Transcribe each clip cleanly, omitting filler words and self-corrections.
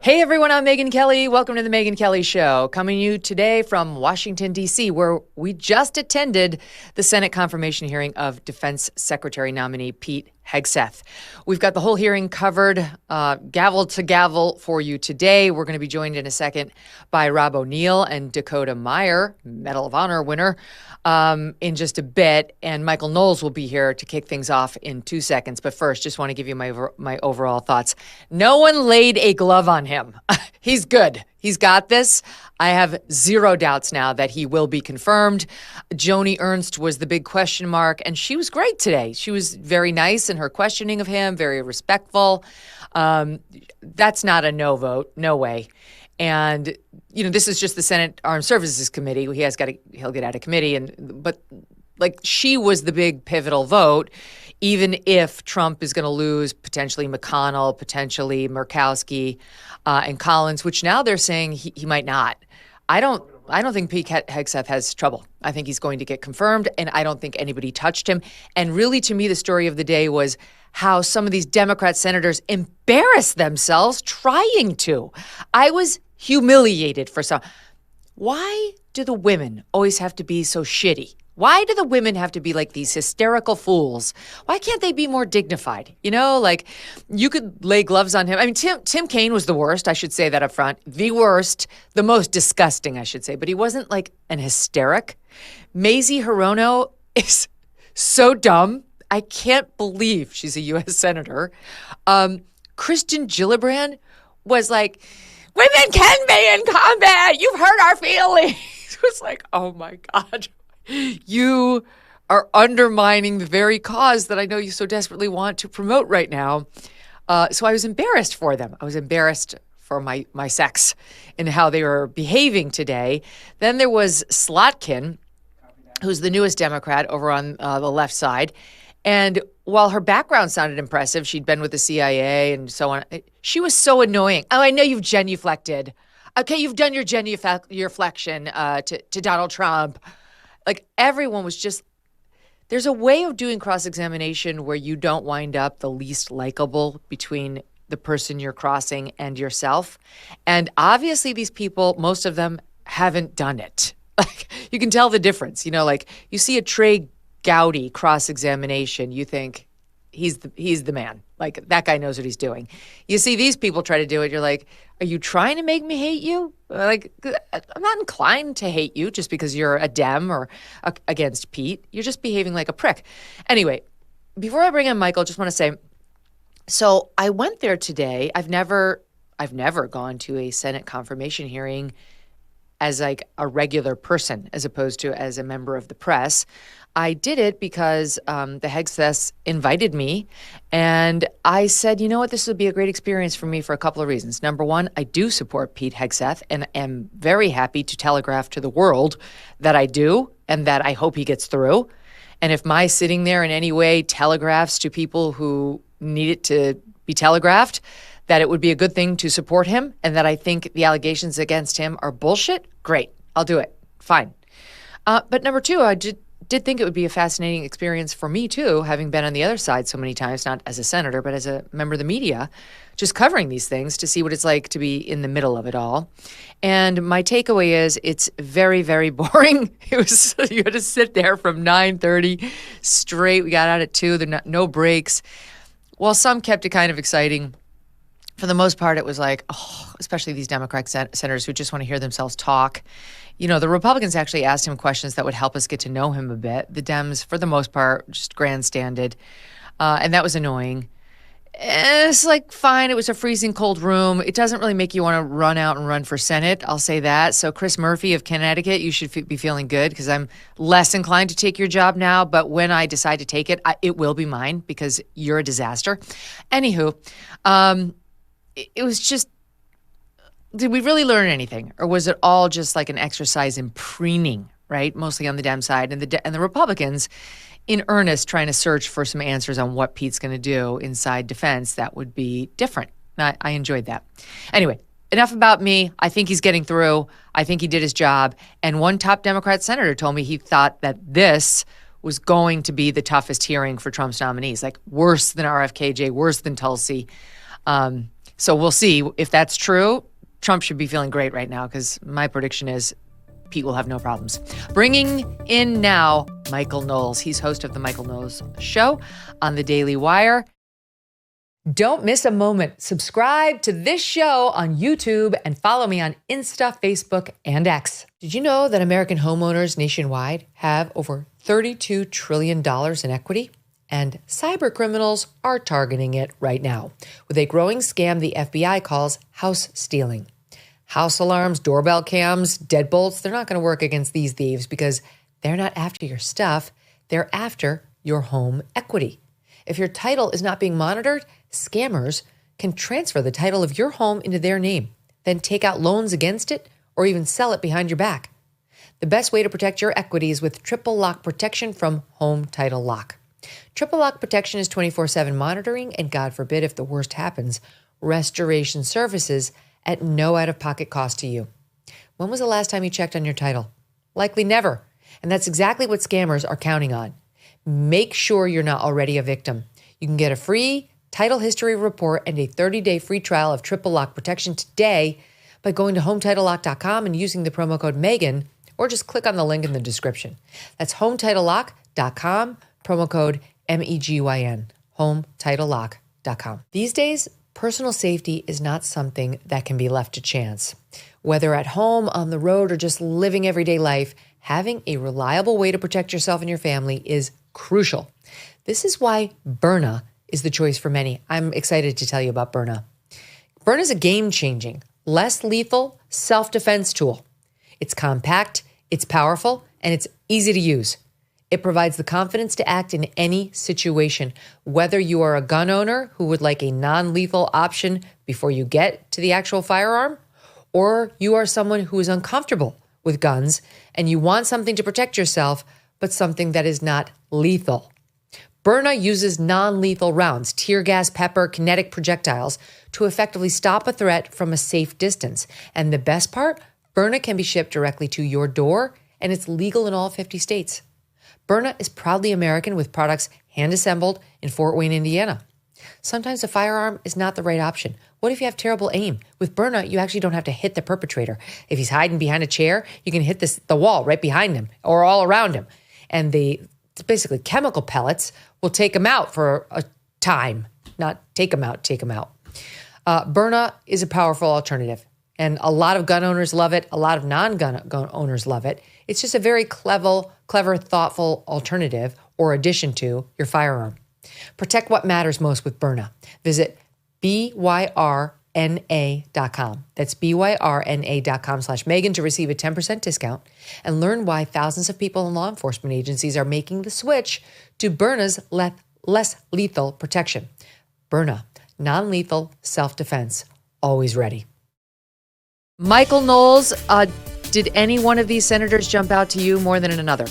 Hey everyone, I'm Megyn Kelly. Welcome to the Megyn Kelly Show. Coming to you today from Washington, D.C., where we just attended the Senate confirmation hearing of Defense Secretary nominee Pete Hegseth. We've got the whole hearing covered, gavel to gavel for you today. We're going to be joined in a second by Rob O'Neill and Dakota Meyer, Medal of Honor winner, in just a bit. And Michael Knowles will be here to kick things off in 2 seconds. But first, just want to give you my overall thoughts. No one laid a glove on him. He's good. He's got this. I have zero doubts now that he will be confirmed. Joni Ernst was the big question mark, and she was great today. She was very nice in her questioning of him, very respectful. That's not a no vote. No way. And, you know, this is just the Senate Armed Services Committee. He'll get out of committee. But she was the big pivotal vote, even if Trump is going to lose potentially McConnell, potentially Murkowski, and Collins, which now they're saying he might not. I don't think Pete Hegseth has trouble. I think he's going to get confirmed, and I don't think anybody touched him. And really, to me, the story of the day was how some of these Democrat senators embarrassed themselves trying to. I was humiliated for some. Why do the women always have to be so shitty? Why do the women have to be like these hysterical fools? Why can't they be more dignified? You know, like you could lay gloves on him. I mean, Tim Kaine was the worst. I should say that up front. The worst, the most disgusting, I should say. But he wasn't like an hysteric. Mazie Hirono is so dumb. I can't believe she's a U.S. senator. Kirsten Gillibrand was like, women can be in combat. You've hurt our feelings. It was like, oh my God. You are undermining the very cause that I know you so desperately want to promote right now. So I was embarrassed for them. I was embarrassed for my sex and how they were behaving today. Then there was Slotkin, who's the newest Democrat over on the left side. And while her background sounded impressive, she'd been with the CIA and so on, she was so annoying. Oh, I know you've genuflected. Okay, you've done your genuflection to Donald Trump. Like everyone was just, there's a way of doing cross-examination where you don't wind up the least likable between the person you're crossing and yourself. And obviously these people, most of them haven't done it. Like you can tell the difference, you know, like you see a Trey Gowdy cross-examination, you think he's the man. Like that guy knows what he's doing. You see these people try to do it. You're like, are you trying to make me hate you? Like, I'm not inclined to hate you just because you're a Dem or against Pete. You're just behaving like a prick. Anyway, before I bring in Michael, just want to say, so I went there today. I've never gone to a Senate confirmation hearing as like a regular person as opposed to as a member of the press. I did it because the Hegseths invited me, and I said, you know what, this would be a great experience for me for a couple of reasons. Number one, I do support Pete Hegseth and am very happy to telegraph to the world that I do and that I hope he gets through. And if my sitting there in any way telegraphs to people who need it to be telegraphed, that it would be a good thing to support him and that I think the allegations against him are bullshit, great, I'll do it, fine. But number two, I did think it would be a fascinating experience for me too, having been on the other side so many times, not as a senator, but as a member of the media, just covering these things to see what it's like to be in the middle of it all. And my takeaway is it's very, very boring. You had to sit there from 9:30 straight. We got out at 2, no breaks. While some kept it kind of exciting, for the most part, it was like, oh, especially these Democratic senators who just want to hear themselves talk. You know, the Republicans actually asked him questions that would help us get to know him a bit. The Dems, for the most part, just grandstanded. And that was annoying. It's like, fine, it was a freezing cold room. It doesn't really make you want to run out and run for Senate. I'll say that. So Chris Murphy of Connecticut, you should be feeling good because I'm less inclined to take your job now. But when I decide to take it, it will be mine because you're a disaster. Anywho, it was just, did we really learn anything? Or was it all just like an exercise in preening, right? Mostly on the Dem side and the Republicans in earnest trying to search for some answers on what Pete's going to do inside defense that would be different. I enjoyed that. Anyway, enough about me. I think he's getting through. I think he did his job. And one top Democrat senator told me he thought that this was going to be the toughest hearing for Trump's nominees, like worse than RFK Jr., worse than Tulsi. So we'll see if that's true. Trump should be feeling great right now because my prediction is Pete will have no problems. Bringing in now Michael Knowles. He's host of the Michael Knowles Show on the Daily Wire. Don't miss a moment. Subscribe to this show on YouTube and follow me on Insta, Facebook, and X. Did you know that American homeowners nationwide have over $32 trillion in equity? And cyber criminals are targeting it right now with a growing scam the FBI calls house stealing. House alarms, doorbell cams, deadbolts, they're not going to work against these thieves because they're not after your stuff. They're after your home equity. If your title is not being monitored, scammers can transfer the title of your home into their name, then take out loans against it or even sell it behind your back. The best way to protect your equity is with triple lock protection from Home Title Lock. Triple lock protection is 24/7 monitoring, and God forbid if the worst happens, restoration services at no out-of-pocket cost to you. When was the last time you checked on your title? Likely never. And that's exactly what scammers are counting on. Make sure you're not already a victim. You can get a free title history report and a 30-day free trial of triple lock protection today by going to HometitleLock.com and using the promo code Megyn, or just click on the link in the description. That's HometitleLock.com, promo code MEGYN, HometitleLock.com. These days, personal safety is not something that can be left to chance. Whether at home, on the road, or just living everyday life, having a reliable way to protect yourself and your family is crucial. This is why Byrna is the choice for many. I'm excited to tell you about Byrna. Byrna is a game-changing, less lethal self-defense tool. It's compact, it's powerful, and it's easy to use. It provides the confidence to act in any situation, whether you are a gun owner who would like a non-lethal option before you get to the actual firearm, or you are someone who is uncomfortable with guns and you want something to protect yourself, but something that is not lethal. Byrna uses non-lethal rounds, tear gas, pepper, kinetic projectiles to effectively stop a threat from a safe distance. And the best part, Byrna can be shipped directly to your door, and it's legal in all 50 states. Byrna is proudly American with products hand-assembled in Fort Wayne, Indiana. Sometimes a firearm is not the right option. What if you have terrible aim? With Byrna, you actually don't have to hit the perpetrator. If he's hiding behind a chair, you can hit the wall right behind him or all around him. And basically chemical pellets will take him out for a time. Not take him out, take him out. Byrna is a powerful alternative. And a lot of gun owners love it. A lot of non-gun owners love it. It's just a very clever, thoughtful alternative or addition to your firearm. Protect what matters most with Byrna. Visit BYRNA.com. That's BYRNA.com/Megyn to receive a 10% discount and learn why thousands of people in law enforcement agencies are making the switch to Byrna's less lethal protection. Byrna, non-lethal self-defense, always ready. Michael Knowles, did any one of these senators jump out to you more than another?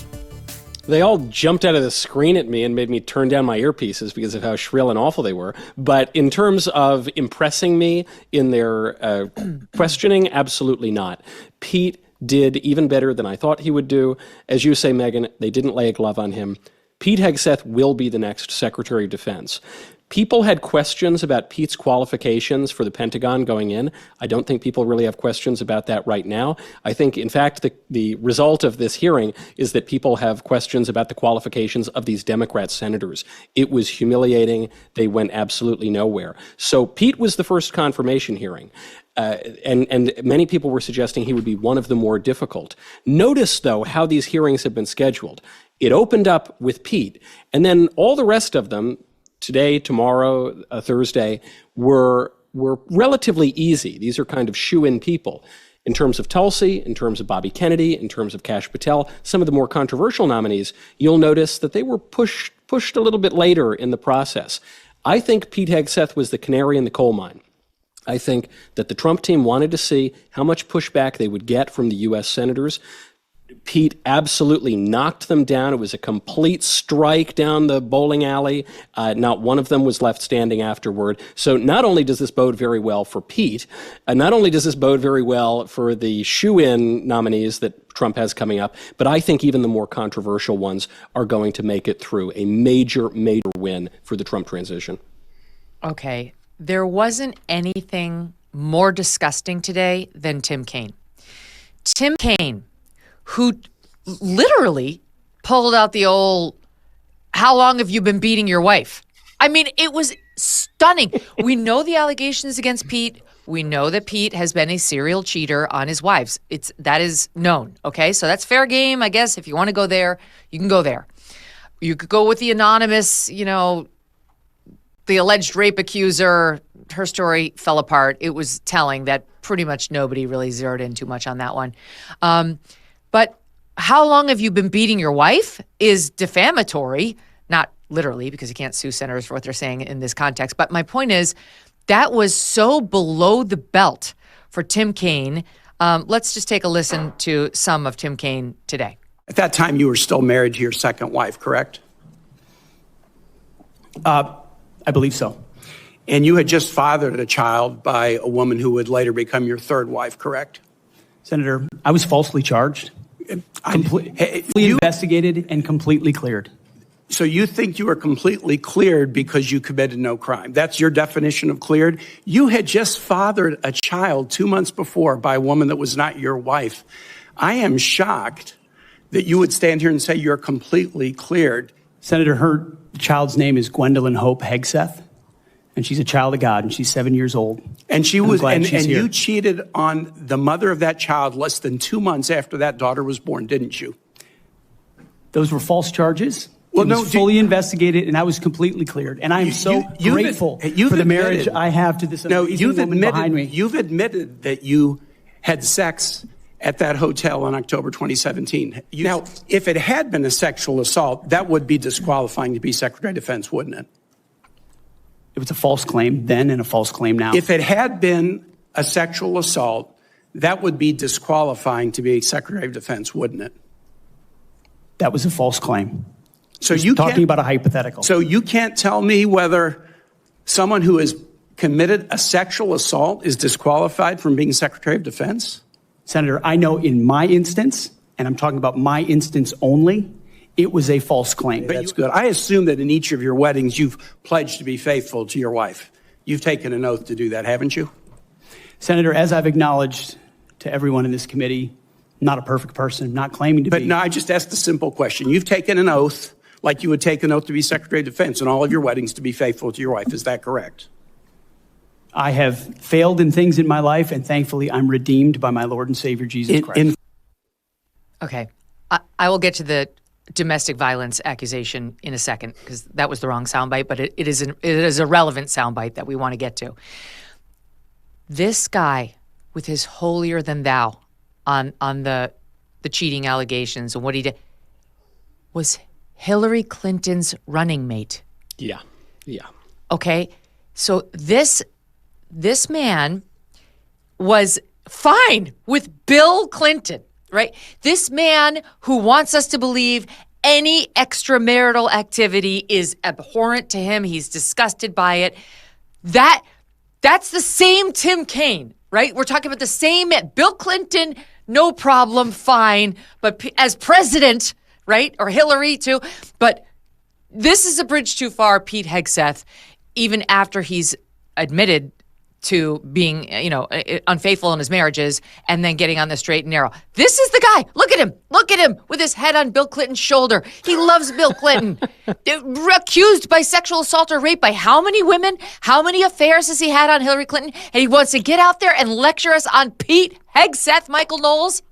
They all jumped out of the screen at me and made me turn down my earpieces because of how shrill and awful they were. But in terms of impressing me in their questioning, absolutely not. Pete did even better than I thought he would do. As you say, Megyn, they didn't lay a glove on him. Pete Hegseth will be the next Secretary of Defense. People had questions about Pete's qualifications for the Pentagon going in. I don't think people really have questions about that right now. I think, in fact, the result of this hearing is that people have questions about the qualifications of these Democrat senators. It was humiliating. They went absolutely nowhere. So Pete was the first confirmation hearing. And many people were suggesting he would be one of the more difficult. Notice, though, how these hearings have been scheduled. It opened up with Pete, and then all the rest of them, today, tomorrow, Thursday, were relatively easy. These are kind of shoe-in people. In terms of Tulsi, in terms of Bobby Kennedy, in terms of Kash Patel, some of the more controversial nominees, you'll notice that they were pushed a little bit later in the process. I think Pete Hegseth was the canary in the coal mine. I think that the Trump team wanted to see how much pushback they would get from the U.S. senators. Pete absolutely knocked them down. It was a complete strike down the bowling alley. Not one of them was left standing afterward. So not only does this bode very well for Pete, not only does this bode very well for the shoe-in nominees that Trump has coming up, but I think even the more controversial ones are going to make it through. A major, major win for the Trump transition. Okay. there wasn't anything more disgusting today than Tim Kaine. Tim Kaine, who literally pulled out the old, how long have you been beating your wife? I mean, it was stunning. We know the allegations against Pete. We know that Pete has been a serial cheater on his wives. That is known, okay? So that's fair game, I guess. If you want to go there, you can go there. You could go with the anonymous, the alleged rape accuser. Her story fell apart. It was telling that pretty much nobody really zeroed in too much on that one. But how long have you been beating your wife is defamatory, not literally, because you can't sue senators for what they're saying in this context. But my point is, that was so below the belt for Tim Kaine. Let's just take a listen to some of Tim Kaine today. At that time, you were still married to your second wife, correct? I believe so. And you had just fathered a child by a woman who would later become your third wife, correct? Senator, I was falsely charged, completely investigated, and completely cleared. So you think you were completely cleared because you committed no crime? That's your definition of cleared? You had just fathered a child 2 months before by a woman that was not your wife. I am shocked that you would stand here and say you're completely cleared. Senator, her child's name is Gwendolyn Hope Hegseth, and she's a child of God, and she's 7 years old. And she was, and here. You cheated on the mother of that child less than 2 months after that daughter was born, didn't you? Those were false charges. Well, it was fully investigated, and I was completely cleared. And I'm so grateful for the marriage I have to this amazing woman behind me. You've admitted that you had sex at that hotel on October 2017. Now, if it had been a sexual assault, that would be disqualifying to be Secretary of Defense, wouldn't it? It was a false claim then and a false claim now. If it had been a sexual assault, that would be disqualifying to be Secretary of Defense, wouldn't it? That was a false claim. So you talking about a hypothetical. So you can't tell me whether someone who has committed a sexual assault is disqualified from being Secretary of Defense? Senator, I know in my instance, and I'm talking about my instance only, it was a false claim. That's good. I assume that in each of your weddings, you've pledged to be faithful to your wife. You've taken an oath to do that, haven't you? Senator, as I've acknowledged to everyone in this committee, not a perfect person, not claiming to be. But no, I just asked a simple question. You've taken an oath like you would take an oath to be Secretary of Defense in all of your weddings to be faithful to your wife. Is that correct? I have failed in things in my life, and thankfully I'm redeemed by my Lord and Savior, Jesus Christ. Okay. I will get to the domestic violence accusation in a second because that was the wrong soundbite, but it is a relevant soundbite that we want to get to. This guy with his holier than thou on the cheating allegations and what he did was Hillary Clinton's running mate. Yeah. Okay? So this man was fine with Bill Clinton, right? This man who wants us to believe any extramarital activity is abhorrent to him. He's disgusted by it. That's the same Tim Kaine, right? We're talking about the same man. Bill Clinton, no problem, fine. But as president, right? Or Hillary too. But this is a bridge too far, Pete Hegseth, even after he's admitted to being, unfaithful in his marriages and then getting on the straight and narrow. This is the guy. Look at him with his head on Bill Clinton's shoulder. He loves Bill Clinton. Accused by sexual assault or rape by how many women? How many affairs has he had on Hillary Clinton? And he wants to get out there and lecture us on Pete Hegseth, Michael Knowles.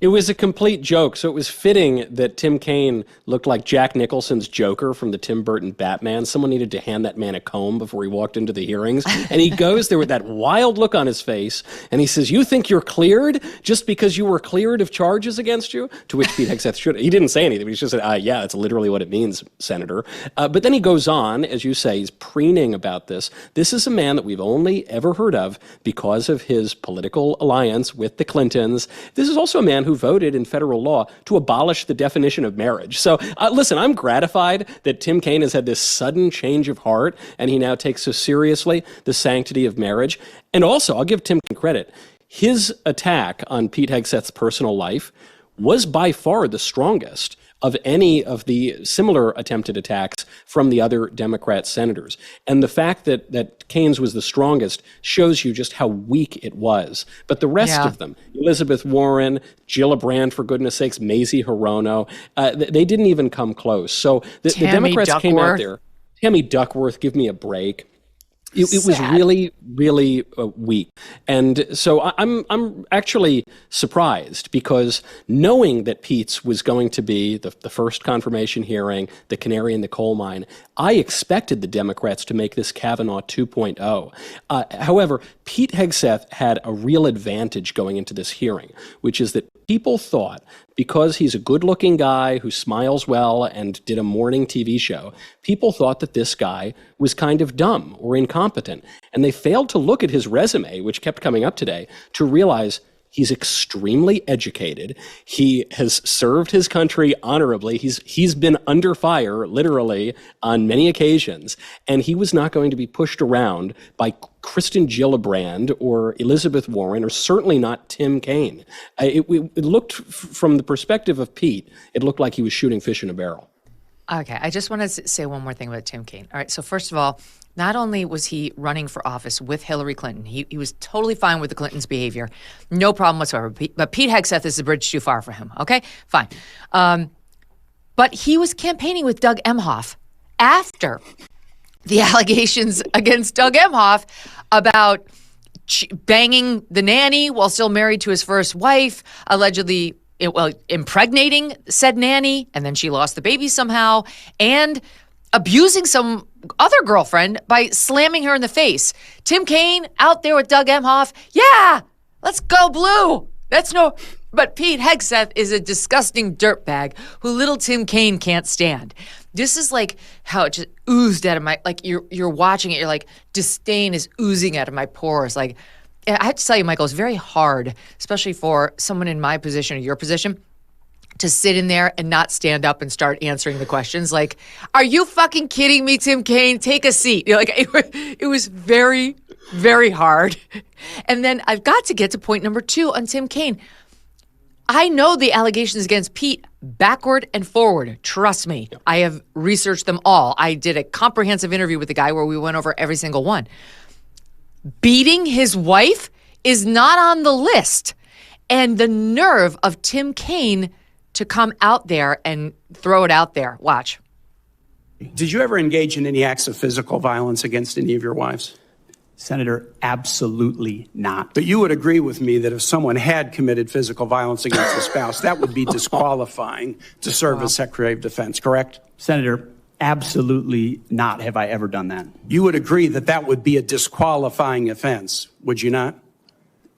It was a complete joke, so it was fitting that Tim Kaine looked like Jack Nicholson's Joker from the Tim Burton Batman. Someone needed to hand that man a comb before he walked into the hearings. And he goes there with that wild look on his face, and he says, "You think you're cleared just because you were cleared of charges against you?" To which Pete Hegseth should. He didn't say anything. He just said, "Yeah, that's literally what it means, Senator." But then he goes on, as you say, he's preening about this. This is a man that we've only ever heard of because of his political alliance with the Clintons. This is also a man who voted in federal law to abolish the definition of marriage. So listen, I'm gratified that Tim Kaine has had this sudden change of heart and he now takes so seriously the sanctity of marriage. And also, I'll give Tim Kaine credit. His attack on Pete Hegseth's personal life was by far the strongest. of any of the similar attempted attacks from the other Democrat senators. And the fact that Kaine's was the strongest shows you just how weak it was. But the rest of them, Elizabeth Warren, Gillibrand, for goodness sakes, Mazie Hirono, they didn't even come close. So the Democrats came out there. Tammy Duckworth, give me a break. It was really, really weak. And so I'm actually surprised, because knowing that Pete's was going to be the first confirmation hearing, the canary in the coal mine, I expected the Democrats to make this Kavanaugh 2.0. However, Pete Hegseth had a real advantage going into this hearing, which is that people thought, because he's a good-looking guy who smiles well and did a morning TV show, people thought that this guy was kind of dumb or incompetent. And they failed to look at his resume, which kept coming up today, to realize he's extremely educated. He has served his country honorably. He's been under fire, literally, on many occasions. And he was not going to be pushed around by Kirsten Gillibrand or Elizabeth Warren, or certainly not Tim Kaine. It looked, from the perspective of Pete, it looked like he was shooting fish in a barrel. Okay, I just want to say one more thing about Tim Kaine. All right, so first of all, not only was he running for office with Hillary Clinton, he was totally fine with the Clintons' behavior, no problem whatsoever. But Pete Hegseth is a bridge too far for him, okay? Fine. But he was campaigning with Doug Emhoff after the allegations against Doug Emhoff about banging the nanny while still married to his first wife, allegedly impregnating said nanny, and then she lost the baby somehow, and abusing some other girlfriend by slamming her in the face. Tim Kaine out there with Doug Emhoff. Yeah, let's go blue. But Pete Hegseth is a disgusting dirtbag who little Tim Kaine can't stand. This is like how it just oozed out of my, like you're watching it, you're like, disdain is oozing out of my pores. Like, I have to tell you, Michael, it's very hard, especially for someone in my position or your position, to sit in there and not stand up and start answering the questions. Like, are you fucking kidding me, Tim Kaine? Take a seat. Like, it was very, very hard. And then I've got to get to point number 2 on Tim Kaine. I know the allegations against Pete backward and forward. Trust me. I have researched them all. I did a comprehensive interview with the guy where we went over every single one. Beating his wife is not on the list. And the nerve of Tim Kaine to come out there and throw it out there. Watch. Did you ever engage in any acts of physical violence against any of your wives? Senator, absolutely not. But you would agree with me that if someone had committed physical violence against a spouse, that would be disqualifying to serve as Secretary of Defense, correct? Senator, absolutely not have I ever done that. You would agree that that would be a disqualifying offense, would you not?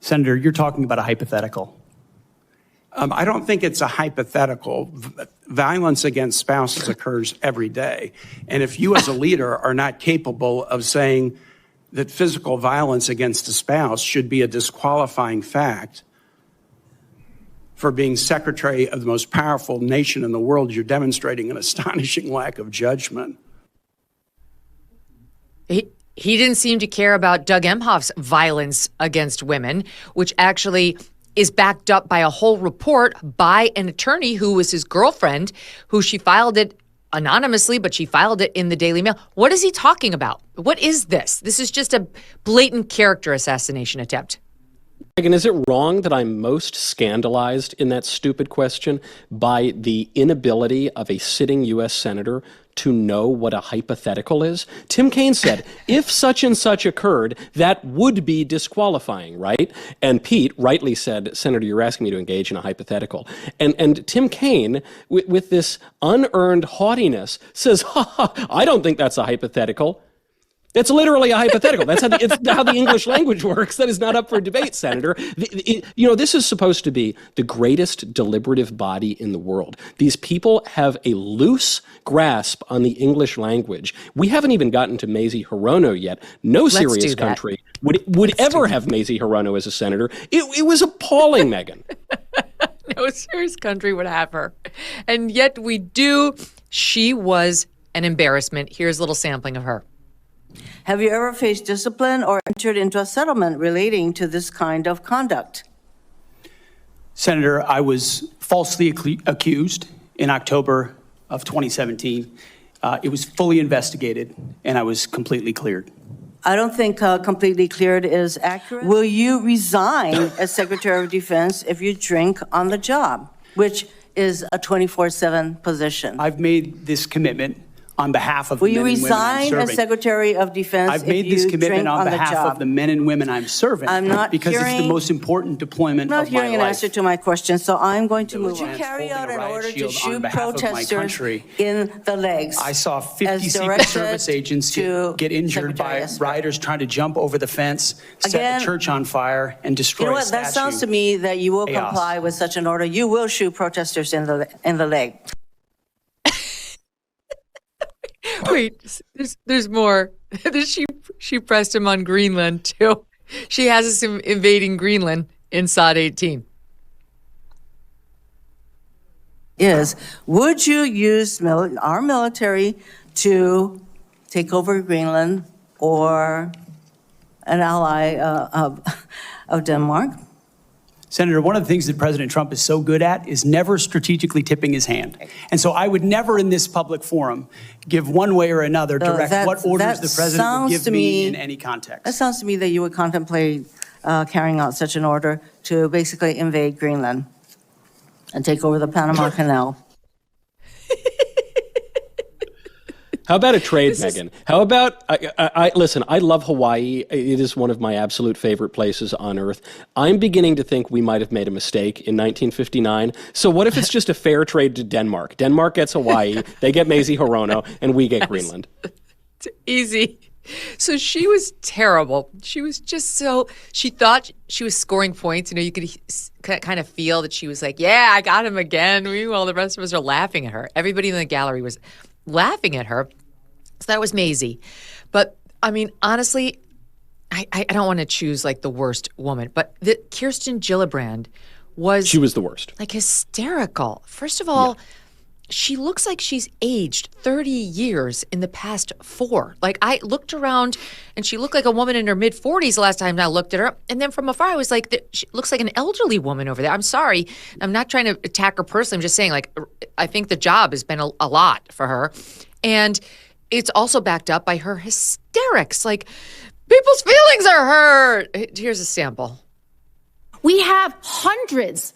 Senator, you're talking about a hypothetical. I don't think it's a hypothetical. Violence against spouses occurs every day. And if you as a leader are not capable of saying that physical violence against a spouse should be a disqualifying fact for being secretary of the most powerful nation in the world, you're demonstrating an astonishing lack of judgment. He didn't seem to care about Doug Emhoff's violence against women, which actually is backed up by a whole report by an attorney who was his girlfriend, who she filed it anonymously, but she filed it in the Daily Mail. What is he talking about? What is this? This is just a blatant character assassination attempt. Megyn, is it wrong that I'm most scandalized in that stupid question by the inability of a sitting U.S. senator to know what a hypothetical is? Tim Kaine said, if such and such occurred, that would be disqualifying, right? And Pete rightly said, Senator, you're asking me to engage in a hypothetical. And Tim Kaine, with this unearned haughtiness, says, I don't think that's a hypothetical. That's literally a hypothetical. That's how the English language works. That is not up for debate, Senator. This is supposed to be the greatest deliberative body in the world. These people have a loose grasp on the English language. We haven't even gotten to Mazie Hirono yet. No serious country would ever have Mazie Hirono as a senator. It was appalling, Megyn. No serious country would have her. And yet we do. She was an embarrassment. Here's a little sampling of her. Have you ever faced discipline or entered into a settlement relating to this kind of conduct? Senator, I was falsely accused in October of 2017. It was fully investigated, and I was completely cleared. I don't think completely cleared is accurate. Will you resign as Secretary of Defense if you drink on the job, which is a 24/7 position? I've made this commitment on behalf of the men and women I'm serving. Will you resign as Secretary of Defense I've made this commitment on behalf of the men and women I'm serving. I'm not because it's the most important deployment of my life. I'm not hearing an answer to my question, so I'm going to move on. Would you carry out an order to shoot protesters in the legs? I saw 50 Secret Service agents get injured by rioters trying to jump over the fence, set the church on fire, and destroy a statue. That sounds to me that you will comply with such an order. You will shoot protesters in the leg. Wait, there's more. She pressed him on Greenland too. She has us invading Greenland in SOD 18. Would you use our military to take over Greenland or an ally of Denmark? Senator, one of the things that President Trump is so good at is never strategically tipping his hand. And so I would never in this public forum give one way or another direct what orders the president would give me in any context. That sounds to me that you would contemplate carrying out such an order to basically invade Greenland and take over the Panama Canal. How about a trade, Megyn? How about, listen, I love Hawaii. It is one of my absolute favorite places on earth. I'm beginning to think we might have made a mistake in 1959. So what if it's just a fair trade to Denmark? Denmark gets Hawaii, they get Mazie Hirono, and we get Greenland. It's easy. So she was terrible. She was just she thought she was scoring points. You know, you could kind of feel that she was like, yeah, I got him again. Meanwhile, the rest of us are laughing at her. Everybody in the gallery was laughing at her. So that was Mazie. But I mean, honestly, I don't want to choose like the worst woman, but Kirsten Gillibrand she was the worst. Like hysterical. First of all, she looks like she's aged 30 years in the past 4. Like I looked around and she looked like a woman in her mid 40s the last time I looked at her. And then from afar, I was like, she looks like an elderly woman over there. I'm sorry. I'm not trying to attack her personally. I'm just saying, like, I think the job has been a lot for her. And it's also backed up by her hysterics. Like, people's feelings are hurt. Here's a sample. We have hundreds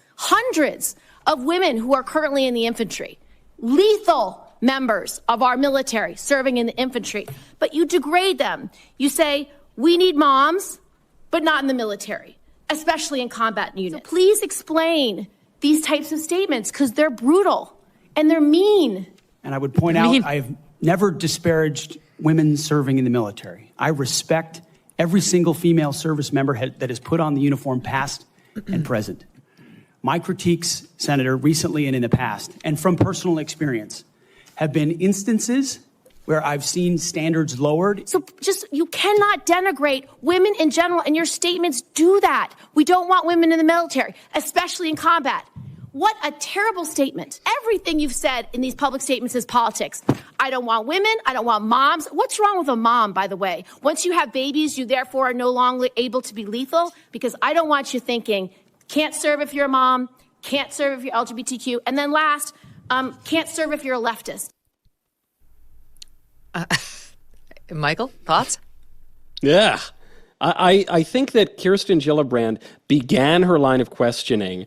of women who are currently in the infantry, lethal members of our military serving in the infantry, but you degrade them. You say, we need moms, but not in the military, especially in combat units. So please explain these types of statements because they're brutal and they're mean. And I would point out, I have never disparaged women serving in the military. I respect every single female service member that has put on the uniform, past and present. My critiques, Senator, recently and in the past, and from personal experience, have been instances where I've seen standards lowered. So you cannot denigrate women in general, and your statements do that. We don't want women in the military, especially in combat. What a terrible statement. Everything you've said in these public statements is politics. I don't want women. I don't want moms. What's wrong with a mom, by the way? Once you have babies, you therefore are no longer able to be lethal, because I don't want you thinking, can't serve if you're a mom, can't serve if you're LGBTQ, and then last, can't serve if you're a leftist. Michael, thoughts? Yeah. I think that Kirsten Gillibrand began her line of questioning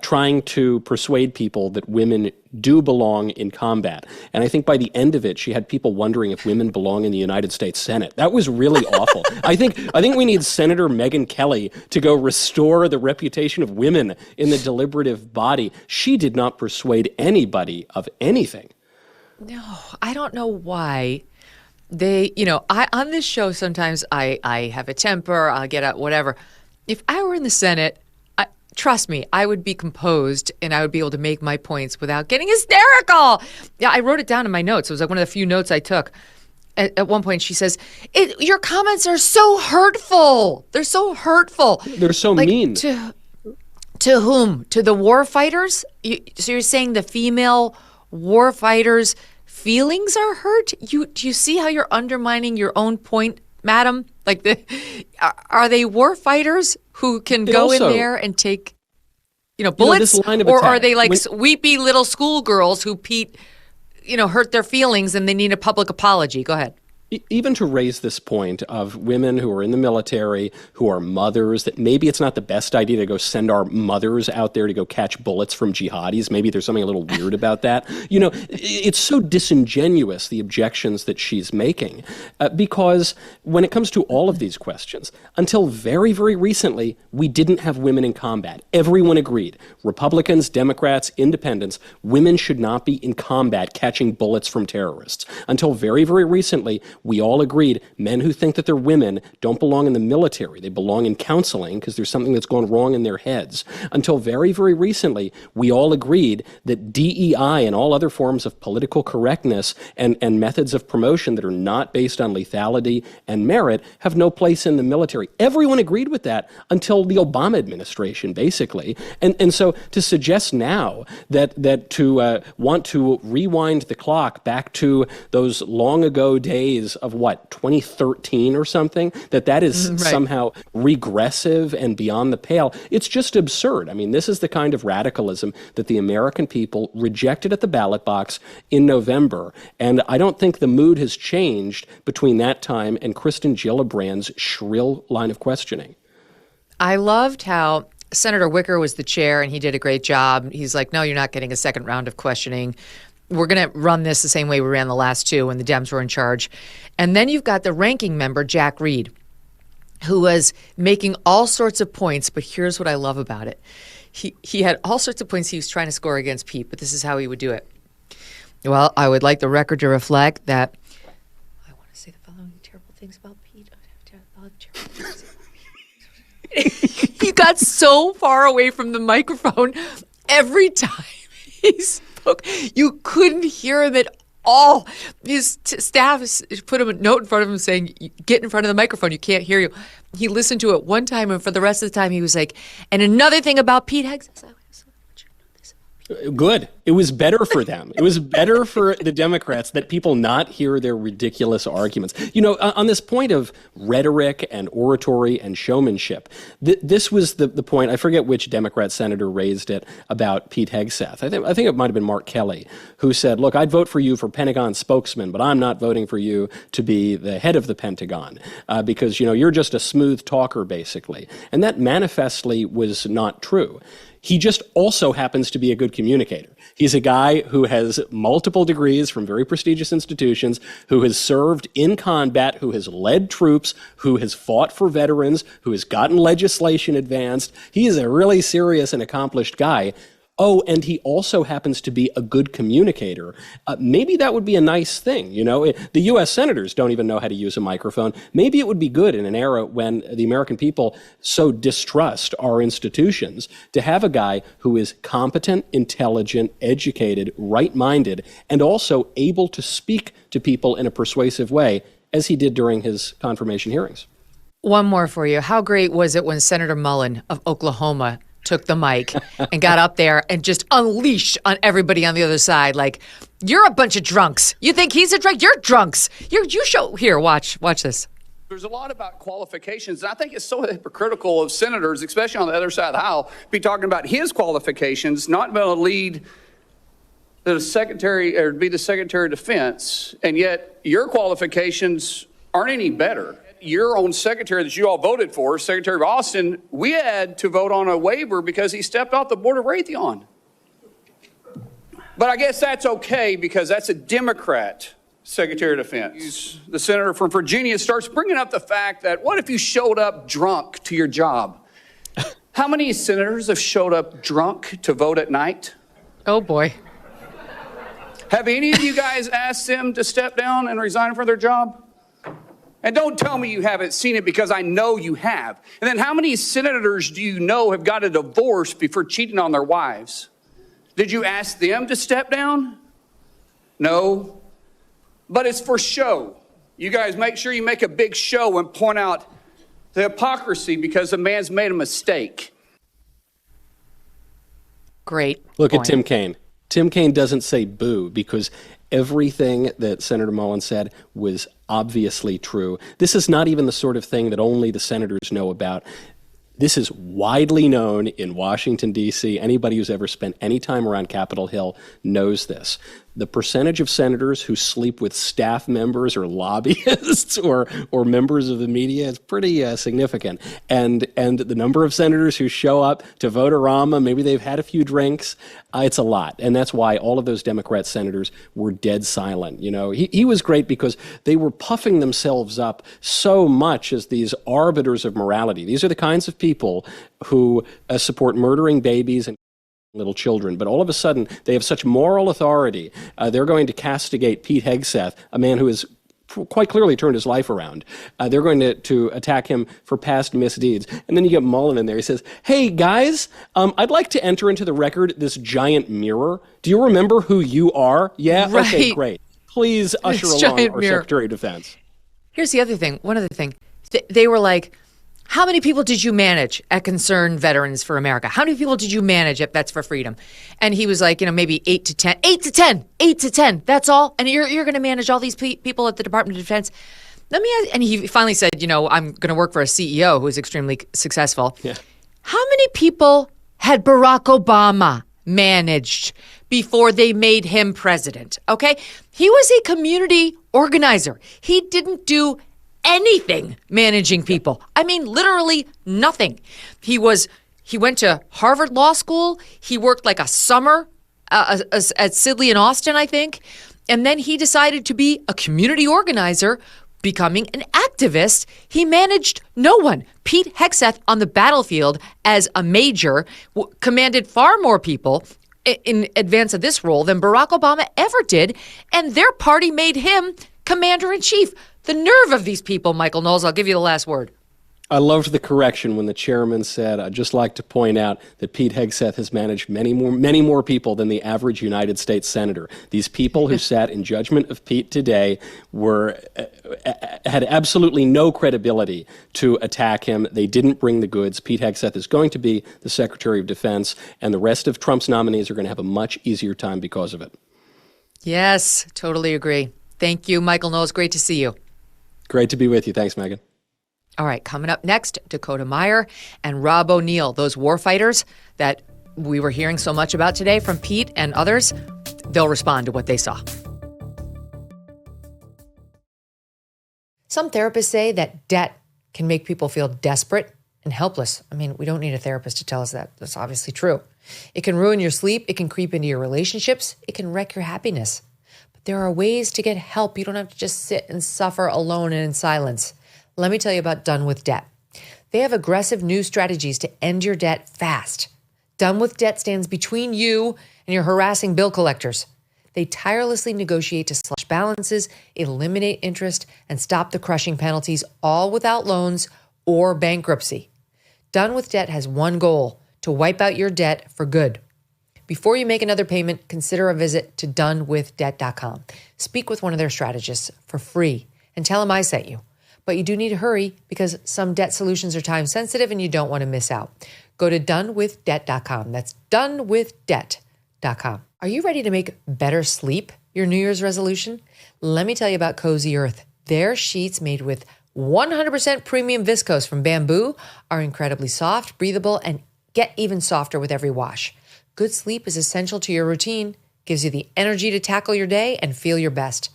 trying to persuade people that women do belong in combat. And I think by the end of it, she had people wondering if women belong in the United States Senate. That was really awful. I think we need Senator Megyn Kelly to go restore the reputation of women in the deliberative body. She did not persuade anybody of anything. No, I don't know why. On this show, sometimes I have a temper, I'll get out, whatever. If I were in the Senate, trust me, I would be composed and I would be able to make my points without getting hysterical. Yeah, I wrote it down in my notes. It was like one of the few notes I took. At one point, she says, your comments are so hurtful. They're so hurtful. They're so mean. To whom? To the war fighters? So you're saying the female war fighters' feelings are hurt? Do you see how you're undermining your own point, madam? Like, are they war fighters who can go in there and take? bullets, this line of or attack, are they like weepy little schoolgirls who Pete, hurt their feelings and they need a public apology? Go ahead. Even to raise this point of women who are in the military, who are mothers, that maybe it's not the best idea to go send our mothers out there to go catch bullets from jihadis. Maybe there's something a little weird about that. It's so disingenuous, the objections that she's making, because when it comes to all of these questions, until very, very recently, we didn't have women in combat. Everyone agreed. Republicans, Democrats, independents, women should not be in combat catching bullets from terrorists. Until very, very recently, we all agreed men who think that they're women don't belong in the military. They belong in counseling because there's something that's gone wrong in their heads. Until very, very recently, we all agreed that DEI and all other forms of political correctness and methods of promotion that are not based on lethality and merit have no place in the military. Everyone agreed with that until the Obama administration, basically. And so to suggest now that to want to rewind the clock back to those long ago days of 2013 or something, that is somehow regressive and beyond the pale. It's just absurd. I mean, this is the kind of radicalism that the American people rejected at the ballot box in November. And I don't think the mood has changed between that time and Kirsten Gillibrand's shrill line of questioning. I loved how Senator Wicker was the chair and he did a great job. He's like, no, you're not getting a second round of questioning. We're going to run this the same way we ran the last two when the Dems were in charge. And then you've got the ranking member, Jack Reed, who was making all sorts of points. But here's what I love about it. He had all sorts of points he was trying to score against Pete, but this is how he would do it. Well, I would like the record to reflect that I want to say the following terrible things about Pete. He got so far away from the microphone every time he spoke. You couldn't hear him at all. His staff put him a note in front of him saying, get in front of the microphone. You can't hear you. He listened to it one time, and for the rest of the time, he was like, and another thing about Pete Hegseth. Good. It was better for them. It was better for the Democrats that people not hear their ridiculous arguments. On this point of rhetoric and oratory and showmanship, this was the point. I forget which Democrat senator raised it about Pete Hegseth. I think it might have been Mark Kelly, who said, look, I'd vote for you for Pentagon spokesman, but I'm not voting for you to be the head of the Pentagon because, you're just a smooth talker, basically. And that manifestly was not true. He just also happens to be a good communicator. He's a guy who has multiple degrees from very prestigious institutions, who has served in combat, who has led troops, who has fought for veterans, who has gotten legislation advanced. He is a really serious and accomplished guy. Oh, and he also happens to be a good communicator. Maybe that would be a nice thing. The U.S. senators don't even know how to use a microphone. Maybe it would be good in an era when the American people so distrust our institutions to have a guy who is competent, intelligent, educated, right-minded, and also able to speak to people in a persuasive way, as he did during his confirmation hearings. One more for you. How great was it when Senator Mullen of Oklahoma took the mic and got up there and just unleashed on everybody on the other side, like, you're a bunch of drunks. You think he's a drunk? You're drunks. You show here. Watch this. There's a lot about qualifications, and I think it's so hypocritical of senators, especially on the other side of the aisle, be talking about his qualifications, not being able to lead the secretary or be the Secretary of Defense, and yet your qualifications aren't any better. Your own secretary that you all voted for, Secretary of Austin, we had to vote on a waiver because he stepped off the board of Raytheon. But I guess that's okay because that's a Democrat Secretary of Defense. The senator from Virginia starts bringing up the fact that what if you showed up drunk to your job? How many senators have showed up drunk to vote at night? Oh, boy. Have any of you guys asked them to step down and resign from their job? And don't tell me you haven't seen it because I know you have. And then how many senators do you know have got a divorce before cheating on their wives? Did you ask them to step down? No. But it's for show. You guys make sure you make a big show and point out the hypocrisy because the man's made a mistake. Great. Look point. at Tim Kaine. Tim Kaine doesn't say boo because everything that Senator Mullen said was obviously true. This is not even the sort of thing that only the senators know about. This is widely known in Washington, D.C. Anybody who's ever spent any time around Capitol Hill knows this. The percentage of senators who sleep with staff members or lobbyists or members of the media is pretty significant. And the number of senators who show up to vote-a-rama, maybe they've had a few drinks, it's a lot. And that's why all of those Democrat senators were dead silent. You know, he was great because they were puffing themselves up so much as these arbiters of morality. These are the kinds of people who support murdering babies and little children, but all of a sudden they have such moral authority. They're going to castigate Pete Hegseth, a man who has quite clearly turned his life around. They're going to attack him for past misdeeds. And then you get Mullen in there. He says, hey, guys, I'd like to enter into the record this giant mirror. Do you remember who you are? Yeah? Right. Okay, great. Please usher along our Secretary of Defense. Here's the other thing. One other thing. They were like, how many people did you manage at Concerned Veterans for America? How many people did you manage at Vets for Freedom? And he was like, maybe 8 to 10. 8 to 10. 8 to 10. That's all. And you're going to manage all these people at the Department of Defense. Let me ask, and he finally said, I'm going to work for a CEO who is extremely successful. Yeah. How many people had Barack Obama managed before they made him president? Okay. He was a community organizer. He didn't do anything managing people. I mean, literally nothing. He went to Harvard Law School. He worked like a summer at Sidley and Austin, I think. And then he decided to be a community organizer, becoming an activist. He managed no one. Pete Hegseth on the battlefield as a major commanded far more people in advance of this role than Barack Obama ever did. And their party made him commander-in-chief. The nerve of these people, Michael Knowles. I'll give you the last word. I loved the correction when the chairman said, I'd just like to point out that Pete Hegseth has managed many more people than the average United States senator. These people who sat in judgment of Pete today had absolutely no credibility to attack him. They didn't bring the goods. Pete Hegseth is going to be the Secretary of Defense, and the rest of Trump's nominees are going to have a much easier time because of it. Yes, totally agree. Thank you, Michael Knowles. Great to see you. Great to be with you. Thanks, Megyn. All right, coming up next, Dakota Meyer and Rob O'Neill, those war fighters that we were hearing so much about today from Pete and others. They'll respond to what they saw. Some therapists say that debt can make people feel desperate and helpless. I mean, we don't need a therapist to tell us that. That's obviously true. It can ruin your sleep. It can creep into your relationships. It can wreck your happiness. There are ways to get help. You don't have to just sit and suffer alone and in silence. Let me tell you about Done With Debt. They have aggressive new strategies to end your debt fast. Done With Debt stands between you and your harassing bill collectors. They tirelessly negotiate to slash balances, eliminate interest, and stop the crushing penalties, all without loans or bankruptcy. Done With Debt has one goal: to wipe out your debt for good. Before you make another payment, consider a visit to donewithdebt.com. Speak with one of their strategists for free and tell them I sent you. But you do need to hurry because some debt solutions are time sensitive and you don't want to miss out. Go to donewithdebt.com. That's donewithdebt.com. Are you ready to make better sleep your New Year's resolution? Let me tell you about Cozy Earth. Their sheets made with 100% premium viscose from bamboo are incredibly soft, breathable, and get even softer with every wash. Good sleep is essential to your routine, gives you the energy to tackle your day and feel your best.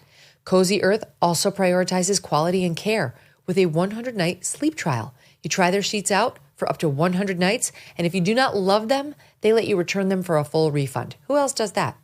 Cozy Earth also prioritizes quality and care with a 100-night sleep trial. You try their sheets out for up to 100 nights, and if you do not love them, they let you return them for a full refund. Who else does that?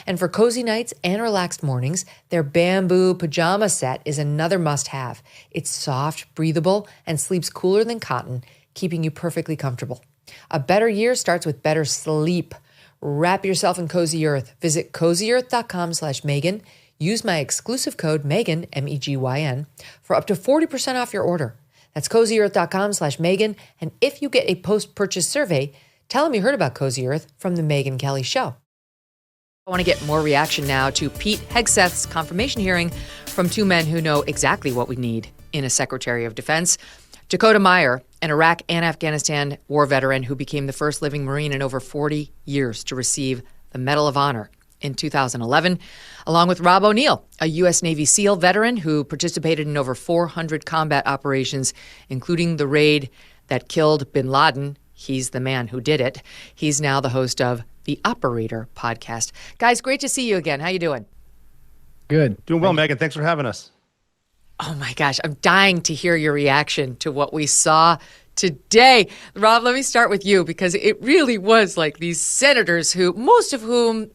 And for cozy nights and relaxed mornings, their bamboo pajama set is another must-have. It's soft, breathable, and sleeps cooler than cotton, keeping you perfectly comfortable. A better year starts with better sleep. Wrap yourself in Cozy Earth. Visit cozyearth.com/Megyn. Use my exclusive code Megyn, MEGYN, for up to 40% off your order. That's cozyearth.com/Megyn. And if you get a post-purchase survey, tell them you heard about Cozy Earth from the Megyn Kelly Show. I want to get more reaction now to Pete Hegseth's confirmation hearing from two men who know exactly what we need in a Secretary of Defense. Dakota Meyer, an Iraq and Afghanistan war veteran who became the first living Marine in over 40 years to receive the Medal of Honor in 2011, along with Rob O'Neill, a U.S. Navy SEAL veteran who participated in over 400 combat operations, including the raid that killed bin Laden. He's the man who did it. He's now the host of the Operator podcast. Guys, great to see you again. How you doing? Good. Doing well, Megyn. Thanks for having us. Oh my gosh, I'm dying to hear your reaction to what we saw today. Rob, let me start with you, because it really was like these senators who, most of whom,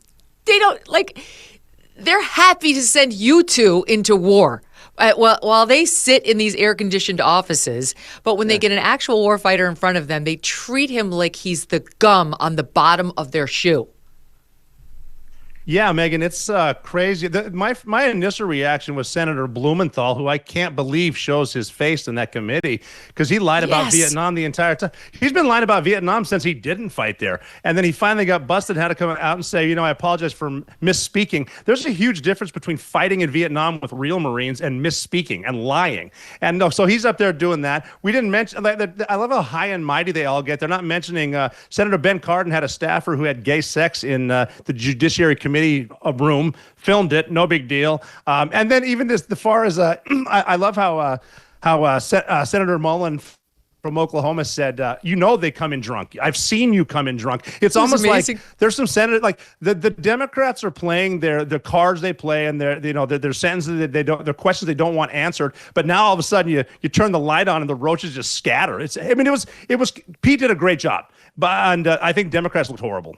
they're happy to send you two into war. While they sit in these air-conditioned offices, but when they get an actual warfighter in front of them, they treat him like he's the gum on the bottom of their shoe. Yeah, Megyn, it's crazy. My initial reaction was Senator Blumenthal, who I can't believe shows his face in that committee, because he lied about Vietnam the entire time. He's been lying about Vietnam since he didn't fight there. And then he finally got busted, had to come out and say, I apologize for misspeaking. There's a huge difference between fighting in Vietnam with real Marines and misspeaking and lying. And so he's up there doing that. We didn't mention, I love how high and mighty they all get. They're not mentioning Senator Ben Cardin had a staffer who had gay sex in the Judiciary Committee room, filmed it, no big deal. And then even as far as I love how Senator Mullen from Oklahoma said, they come in drunk. I've seen you come in drunk. It's almost amazing. Like there's some senators, like the Democrats are playing their cards they play, and their sentences that their questions they don't want answered. But now all of a sudden you turn the light on and the roaches just scatter. It was Pete did a great job, and I think Democrats looked horrible.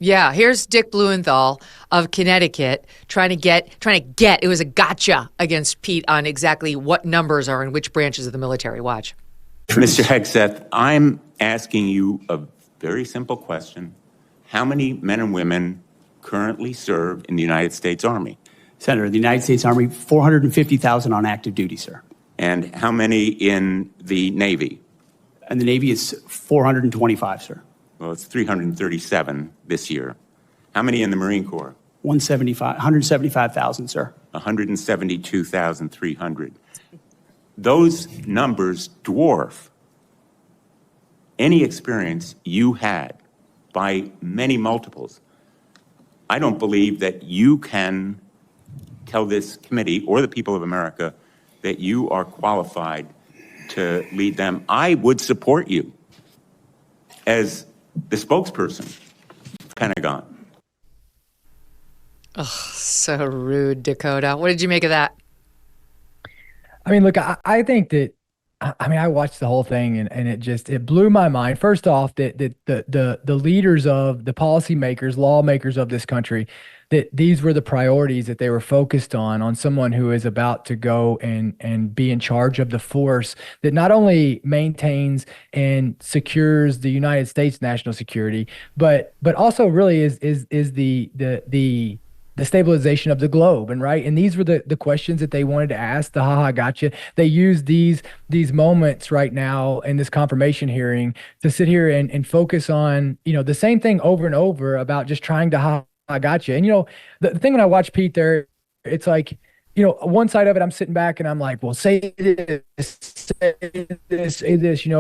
Yeah, here's Dick Blumenthal of Connecticut trying to get it was a gotcha against Pete on exactly what numbers are in which branches of the military. Watch. Mr. Hegseth, I'm asking you a very simple question. How many men and women currently serve in the United States Army? Senator, the United States Army, 450,000 on active duty, sir. And how many in the Navy? And the Navy is 425, sir. Well, it's 337 this year. How many in the Marine Corps? 175,000, sir. 172,300. Those numbers dwarf any experience you had by many multiples. I don't believe that you can tell this committee or the people of America that you are qualified to lead them. I would support you as the spokesperson of Pentagon. Oh, so rude, Dakota. What did you make of that? I mean, look, I think that, I watched the whole thing and it blew my mind. First off, that the leaders of the policymakers, lawmakers of this country, that these were the priorities that they were focused on someone who is about to go and be in charge of the force that not only maintains and secures the United States national security, but also really is the stabilization of the globe. And these were the questions that they wanted to ask, the haha gotcha. They used these moments right now in this confirmation hearing to sit here and focus on, the same thing over and over about just trying to I got you. And, the thing when I watch Pete there, it's like, one side of it, I'm sitting back and I'm like, well, say this,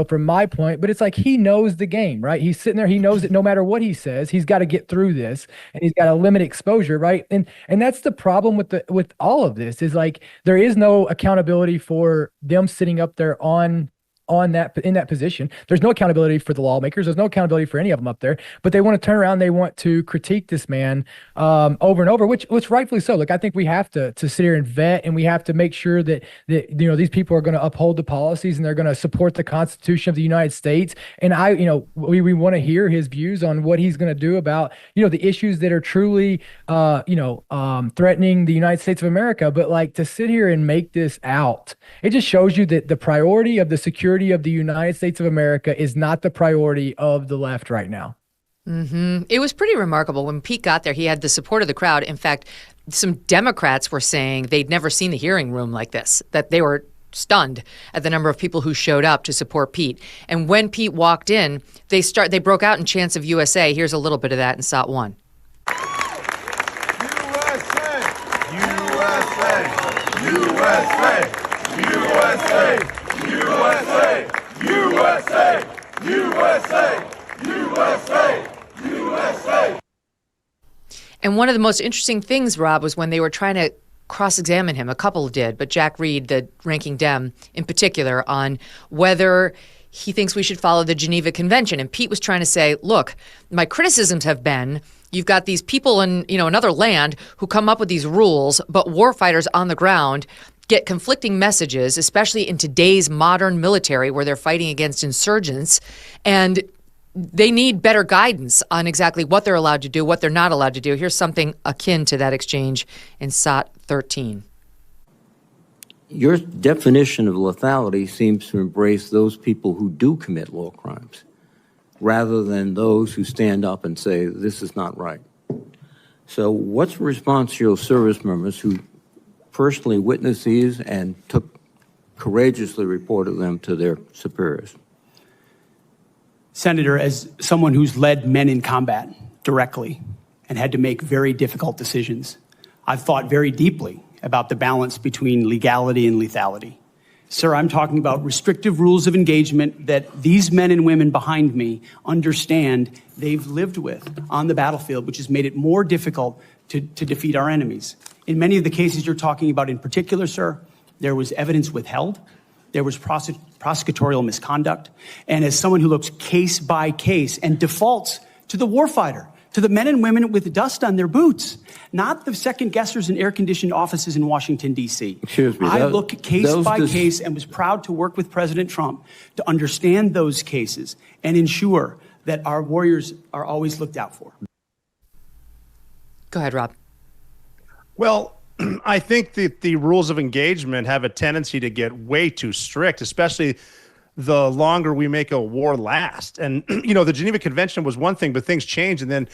from my point. But it's like he knows the game, right? He's sitting there. He knows that no matter what he says, he's got to get through this and he's got to limit exposure, right? And that's the problem with all of this is like there is no accountability for them sitting up there in that position. There's no accountability for the lawmakers. There's no accountability for any of them up there, but they want to turn around. They want to critique this man over and over, which rightfully so. Look, I think we have to sit here and vet, and we have to make sure that these people are going to uphold the policies and they're going to support the Constitution of the United States. And we want to hear his views on what he's going to do about the issues that are truly threatening the United States of America. But like to sit here and make this out, it just shows you that the priority of the security of the United States of America is not the priority of the left right now. Mm-hmm. It was pretty remarkable. When Pete got there, he had the support of the crowd. In fact, some Democrats were saying they'd never seen the hearing room like this, that they were stunned at the number of people who showed up to support Pete. And when Pete walked in, they broke out in chants of USA. Here's a little bit of that in SOT 1. USA! USA! USA! USA! USA! USA! USA! And one of the most interesting things, Rob, was when they were trying to cross-examine him. A couple did, but Jack Reed, the ranking Dem in particular, on whether he thinks we should follow the Geneva Convention. And Pete was trying to say, look, my criticisms have been, you've got these people in, another land who come up with these rules, but warfighters on the ground get conflicting messages, especially in today's modern military where they're fighting against insurgents. And they need better guidance on exactly what they're allowed to do, what they're not allowed to do. Here's something akin to that exchange in SOT 13. Your definition of lethality seems to embrace those people who do commit war crimes rather than those who stand up and say, this is not right. So what's the response to your service members who personally witnessed these and courageously reported them to their superiors? Senator, as someone who's led men in combat directly and had to make very difficult decisions, I've thought very deeply about the balance between legality and lethality. Sir, I'm talking about restrictive rules of engagement that these men and women behind me understand they've lived with on the battlefield, which has made it more difficult to defeat our enemies. In many of the cases you're talking about in particular, sir, there was evidence withheld. There was prosecutorial misconduct. And as someone who looks case by case and defaults to the warfighter, to the men and women with dust on their boots, not the second guessers in air-conditioned offices in Washington, D.C. Excuse me. I look case by case and was proud to work with President Trump to understand those cases and ensure that our warriors are always looked out for. Go ahead, Rob. Well, I think that the rules of engagement have a tendency to get way too strict, especially the longer we make a war last. And, the Geneva Convention was one thing, but things change. And then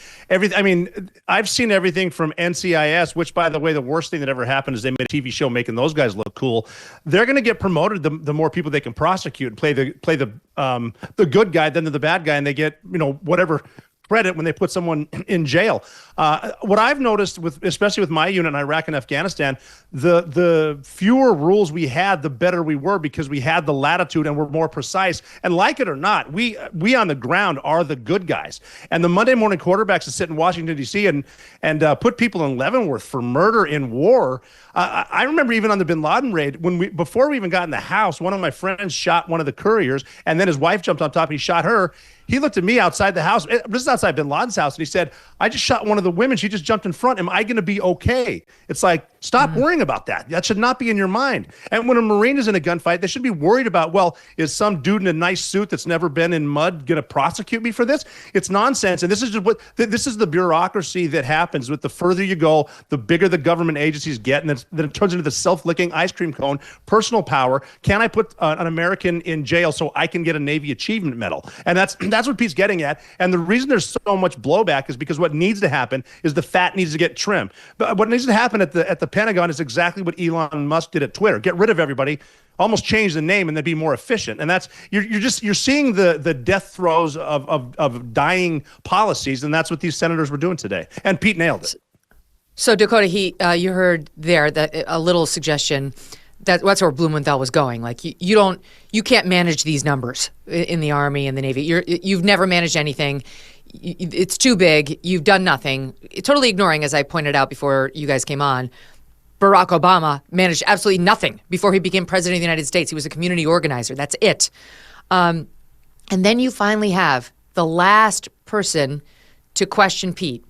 I've seen everything from NCIS, which, by the way, the worst thing that ever happened is they made a TV show making those guys look cool. They're going to get promoted the more people they can prosecute and play the good guy than the bad guy. And they get, whatever credit when they put someone in jail. What I've noticed, especially with my unit in Iraq and Afghanistan, the fewer rules we had, the better we were because we had the latitude and were more precise. And like it or not, we on the ground are the good guys. And the Monday morning quarterbacks that sit in Washington, D.C. and put people in Leavenworth for murder in war. I remember even on the bin Laden raid, before we even got in the house, one of my friends shot one of the couriers, and then his wife jumped on top and he shot her. He looked at me outside the house. This is outside bin Laden's house. And he said, I just shot one of the women. She just jumped in front. Am I going to be okay? It's like, stop worrying about that. That should not be in your mind. And when a Marine is in a gunfight, they should be worried about, well, is some dude in a nice suit that's never been in mud going to prosecute me for this? It's nonsense. And this is the bureaucracy that happens. With the further you go, the bigger the government agencies get. And then it turns into the self-licking ice cream cone, personal power. Can I put an American in jail so I can get a Navy Achievement Medal? And that's what Pete's getting at. And the reason there's so much blowback is because what needs to happen is the fat needs to get trimmed. But what needs to happen at the Pentagon is exactly what Elon Musk did at Twitter. Get rid of everybody, almost change the name, and then be more efficient. And that's you're seeing the death throes of dying policies, and that's what these senators were doing today. And Pete nailed it. So Dakota, you heard there that a little suggestion that's where Blumenthal was going. Like you can't manage these numbers in the Army and the Navy. You've never managed anything. It's too big. You've done nothing. Totally ignoring, as I pointed out before you guys came on, Barack Obama managed absolutely nothing before he became president of the United States. He was a community organizer. That's it. And then you finally have the last person to question Pete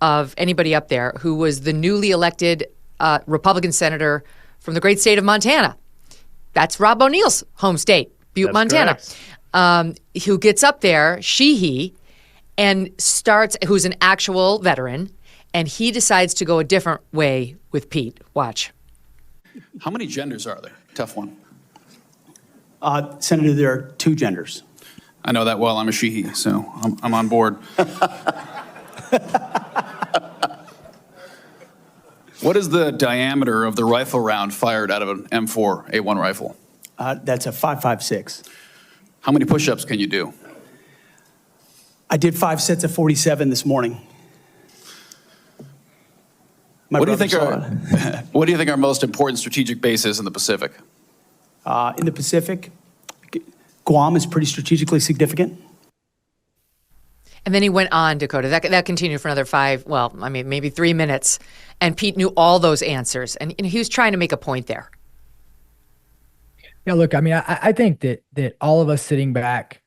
of anybody up there, who was the newly elected Republican senator from the great state of Montana. That's Rob O'Neill's home state, Butte, Montana. Who gets up there, he, and who's an actual veteran, and he decides to go a different way with Pete. Watch. How many genders are there? Tough one. Senator, there are two genders. I know that well. I'm a she, so I'm on board. What is the diameter of the rifle round fired out of an M4 A1 rifle? That's a 5.56. How many push-ups can you do? I did 5 sets of 47 this morning. What do you think are most important strategic bases in the Pacific? In the Pacific, Guam is pretty strategically significant. And then he went on, Dakota. That continued for another maybe 3 minutes. And Pete knew all those answers. And he was trying to make a point there. Yeah, look, I mean, I think that all of us sitting back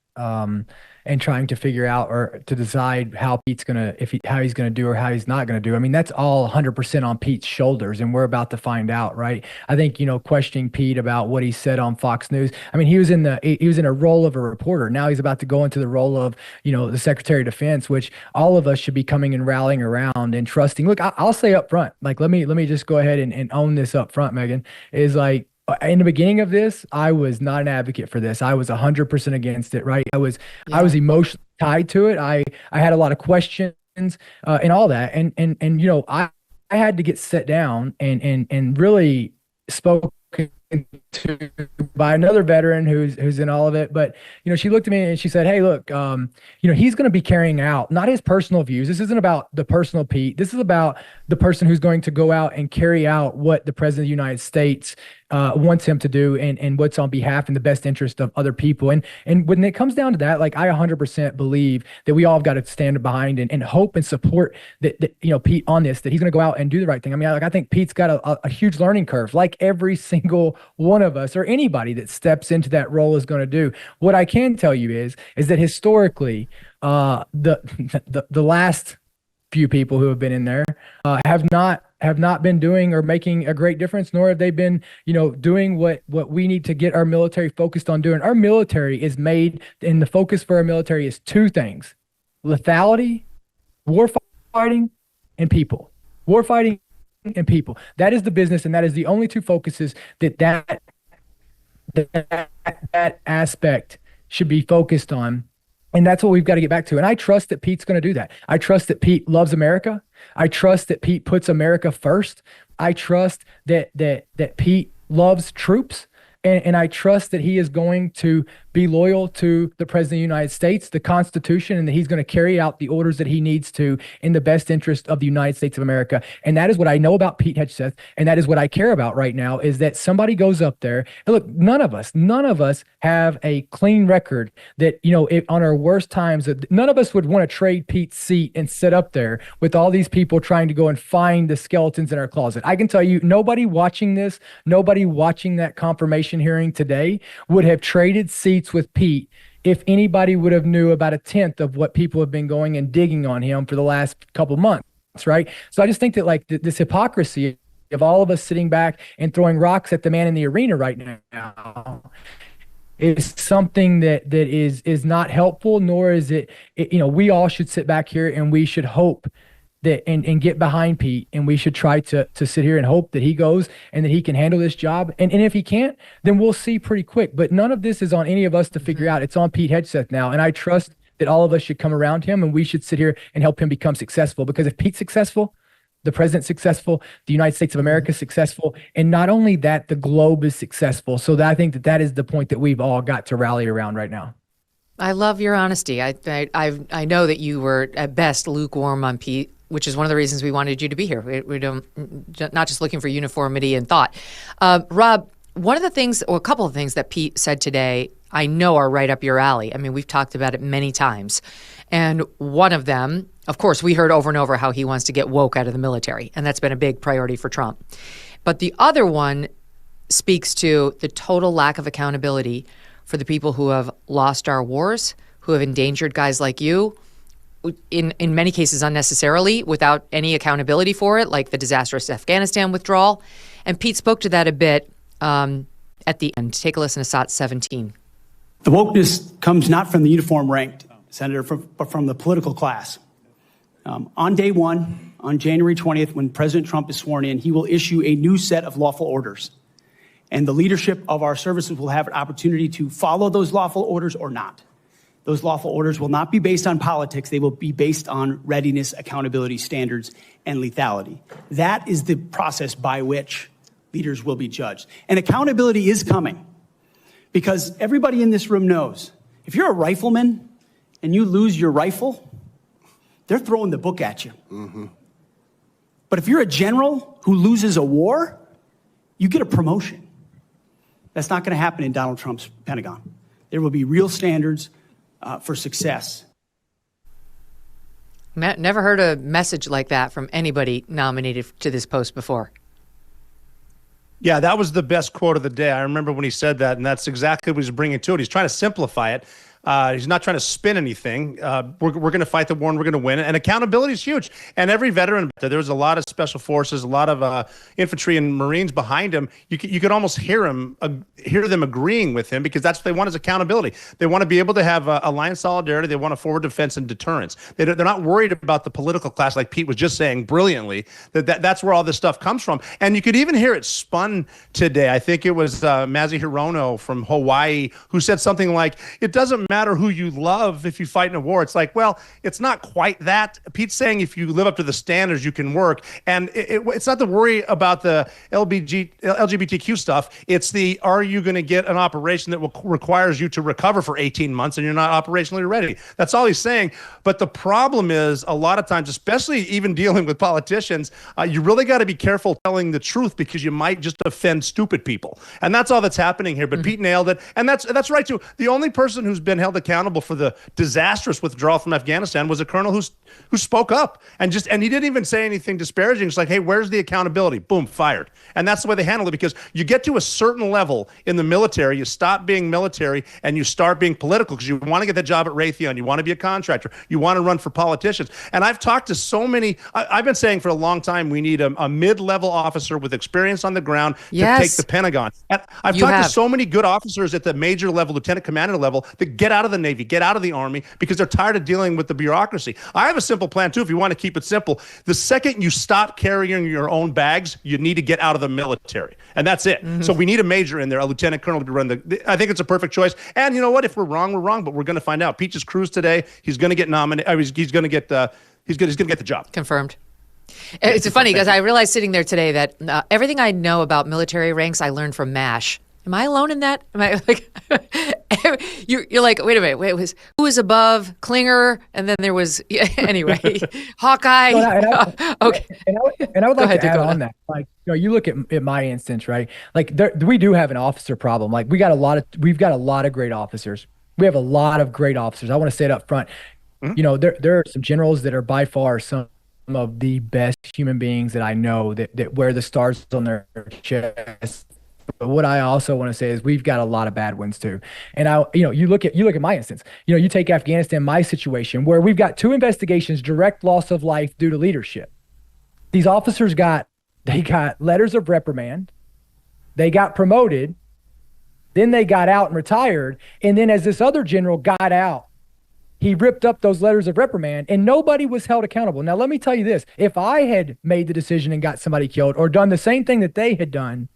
and trying to figure out or to decide how Pete's gonna how he's gonna do or how he's not gonna do. I mean, that's all 100% on Pete's shoulders, and we're about to find out, right? I think questioning Pete about what he said on Fox News. I mean, he was in a role of a reporter. Now he's about to go into the role of the Secretary of Defense, which all of us should be coming and rallying around and trusting. Look, I'll say up front, like let me just go ahead and own this up front, Megyn, is like, in the beginning of this, I was not an advocate for this. I was 100% against it, right? I was emotionally tied to it. I had a lot of questions and all that. And I had to get set down and really spoken to by another veteran who's in all of it. But she looked at me and she said, hey, look, he's going to be carrying out not his personal views. This isn't about the personal Pete. This is about the person who's going to go out and carry out what the president of the United States wants him to do and what's on behalf and the best interest of other people. And when it comes down to that, like, I 100% believe that we all have got to stand behind and hope and support that Pete on this, that he's going to go out and do the right thing. I mean, I think Pete's got a huge learning curve, like every single one of us or anybody that steps into that role is going to do. What I can tell you is that historically, the last few people who have been in there have not been doing or making a great difference, nor have they been, doing what we need to get our military focused on doing. Our military is made, and the focus for our military is two things: lethality, war fighting, and people. War fighting and people. That is the business, and that is the only two focuses that aspect should be focused on. And that's what we've got to get back to. And I trust that Pete's going to do that. I trust that Pete loves America. I trust that Pete puts America first. I trust that Pete loves troops. And I trust that he is going to be loyal to the President of the United States, the Constitution, and that he's going to carry out the orders that he needs to in the best interest of the United States of America. And that is what I know about Pete Hegseth, and that is what I care about right now, is that somebody goes up there. And look, none of us have a clean record that, on our worst times, none of us would want to trade Pete's seat and sit up there with all these people trying to go and find the skeletons in our closet. I can tell you, nobody watching that confirmation hearing today would have traded seats with Pete if anybody would have knew about 1/10 of what people have been going and digging on him for the last couple months, right? So I just think that, like, this hypocrisy of all of us sitting back and throwing rocks at the man in the arena right now is something that is not helpful, nor is it, we all should sit back here and we should hope that and get behind Pete, and we should try to sit here and hope that he goes and that he can handle this job. And if he can't, then we'll see pretty quick. But none of this is on any of us to figure out. It's on Pete Hegseth now. And I trust that all of us should come around him, and we should sit here and help him become successful. Because if Pete's successful, the president's successful, the United States of America is successful, and not only that, the globe is successful. So I think that is the point that we've all got to rally around right now. I love your honesty. I know that you were at best lukewarm on Pete, which is one of the reasons we wanted you to be here. We don't, not just looking for uniformity in thought. Rob, one of the things, or a couple of things that Pete said today, I know are right up your alley. I mean, we've talked about it many times. And one of them, of course, we heard over and over how he wants to get woke out of the military. And that's been a big priority for Trump. But the other one speaks to the total lack of accountability for the people who have lost our wars, who have endangered guys like you, in many cases unnecessarily, without any accountability for it, like the disastrous Afghanistan withdrawal. And Pete spoke to that a bit at the end. Take a listen to SOT 17. The wokeness comes not from the uniform ranked, Senator, but from the political class. On day one, on January 20th, when President Trump is sworn in, he will issue a new set of lawful orders. And the leadership of our services will have an opportunity to follow those lawful orders or not. Those lawful orders will not be based on politics. They will be based on readiness, accountability standards, and lethality. That is the process by which leaders will be judged. And accountability is coming, because everybody in this room knows if you're a rifleman and you lose your rifle, they're throwing the book at you. Mm-hmm. But if you're a general who loses a war, you get a promotion. That's not going to happen in Donald Trump's Pentagon. There will be real standards for success. Never heard a message like that from anybody nominated to this post before. Yeah, that was the best quote of the day. I remember when he said that, and that's exactly what he's bringing to it. He's trying to simplify it. He's not trying to spin anything. We're going to fight the war and we're going to win. And accountability is huge. And every veteran, there was a lot of special forces, a lot of infantry and Marines behind him. You could almost hear them agreeing with him, because that's what they want, is accountability. They want to be able to have alliance solidarity. They want a forward defense and deterrence. They're not worried about the political class, like Pete was just saying brilliantly. That's where all this stuff comes from. And you could even hear it spun today. I think it was Mazie Hirono from Hawaii who said something like, it doesn't matter who you love if you fight in a war. It's like, well, it's not quite that. Pete's saying if you live up to the standards, you can work. And it's not the worry about the LGBTQ stuff. It's the, are you going to get an operation that requires you to recover for 18 months and you're not operationally ready? That's all he's saying. But the problem is, a lot of times, especially even dealing with politicians, you really got to be careful telling the truth, because you might just offend stupid people. And that's all that's happening here. But Pete nailed it. And that's right, too. The only person who's been held accountable for the disastrous withdrawal from Afghanistan was a colonel who spoke up, and he didn't even say anything disparaging. It's like, hey, where's the accountability? Boom, fired. And that's the way they handle it, because you get to a certain level in the military, you stop being military and you start being political, because you want to get that job at Raytheon, you want to be a contractor, you want to run for politicians. And I've talked to so many, I've been saying for a long time, we need a mid-level officer with experience on the ground to take the Pentagon. And I've talked to so many good officers at the major level, lieutenant commander level, that get out of the Navy, get out of the Army, because they're tired of dealing with the bureaucracy. I have a simple plan too, if you want to keep it simple. The second you stop carrying your own bags, you need to get out of the military. And that's it. So we need a major in there, a lieutenant colonel to run I think it's a perfect choice. And you know what? If we're wrong, we're wrong, but we're going to find out. Pete just cruised today. He's going to get nominated. He's going to get the job. Confirmed. It's funny, because I realized sitting there today that everything I know about military ranks, I learned from MASH. Am I alone in that? Am I like, you're like, wait a minute, who was above Klinger? And then there was, anyway, Hawkeye. Okay. And I would like to add on that. Like, you look at my instance, right? Like, we do have an officer problem. Like, we've got a lot of great officers. We have a lot of great officers. I want to say it up front. There are some generals that are by far some of the best human beings that I know that wear the stars on their chest. But what I also want to say is we've got a lot of bad ones too. And you look at my instance. You take Afghanistan, my situation, where we've got 2 investigations, direct loss of life due to leadership. These officers got letters of reprimand. They got promoted. Then they got out and retired. And then as this other general got out, he ripped up those letters of reprimand, and nobody was held accountable. Now, let me tell you this. If I had made the decision and got somebody killed or done the same thing that they had done,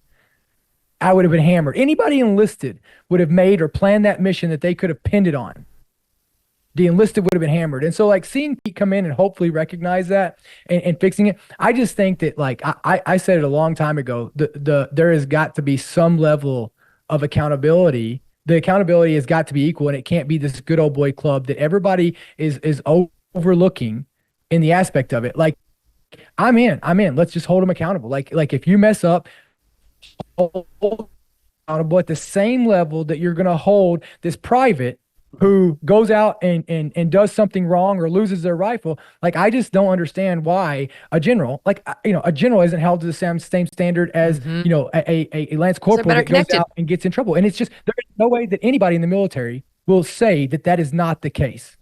I would have been hammered. Anybody enlisted would have made or planned that mission that they could have pinned it on. The enlisted would have been hammered. And so, like, seeing Pete come in and hopefully recognize that and fixing it, I just think that, like, I said it a long time ago, there has got to be some level of accountability. The accountability has got to be equal, and it can't be this good old boy club that everybody is overlooking in the aspect of it. Like, I'm in. Let's just hold them accountable. Like if you mess up, hold accountable at the same level that you're going to hold this private who goes out and does something wrong or loses their rifle. Like, I just don't understand why a general, a general isn't held to the same standard as, a Lance Corporal that goes out and gets in trouble. And it's just, there's no way that anybody in the military will say that is not the case.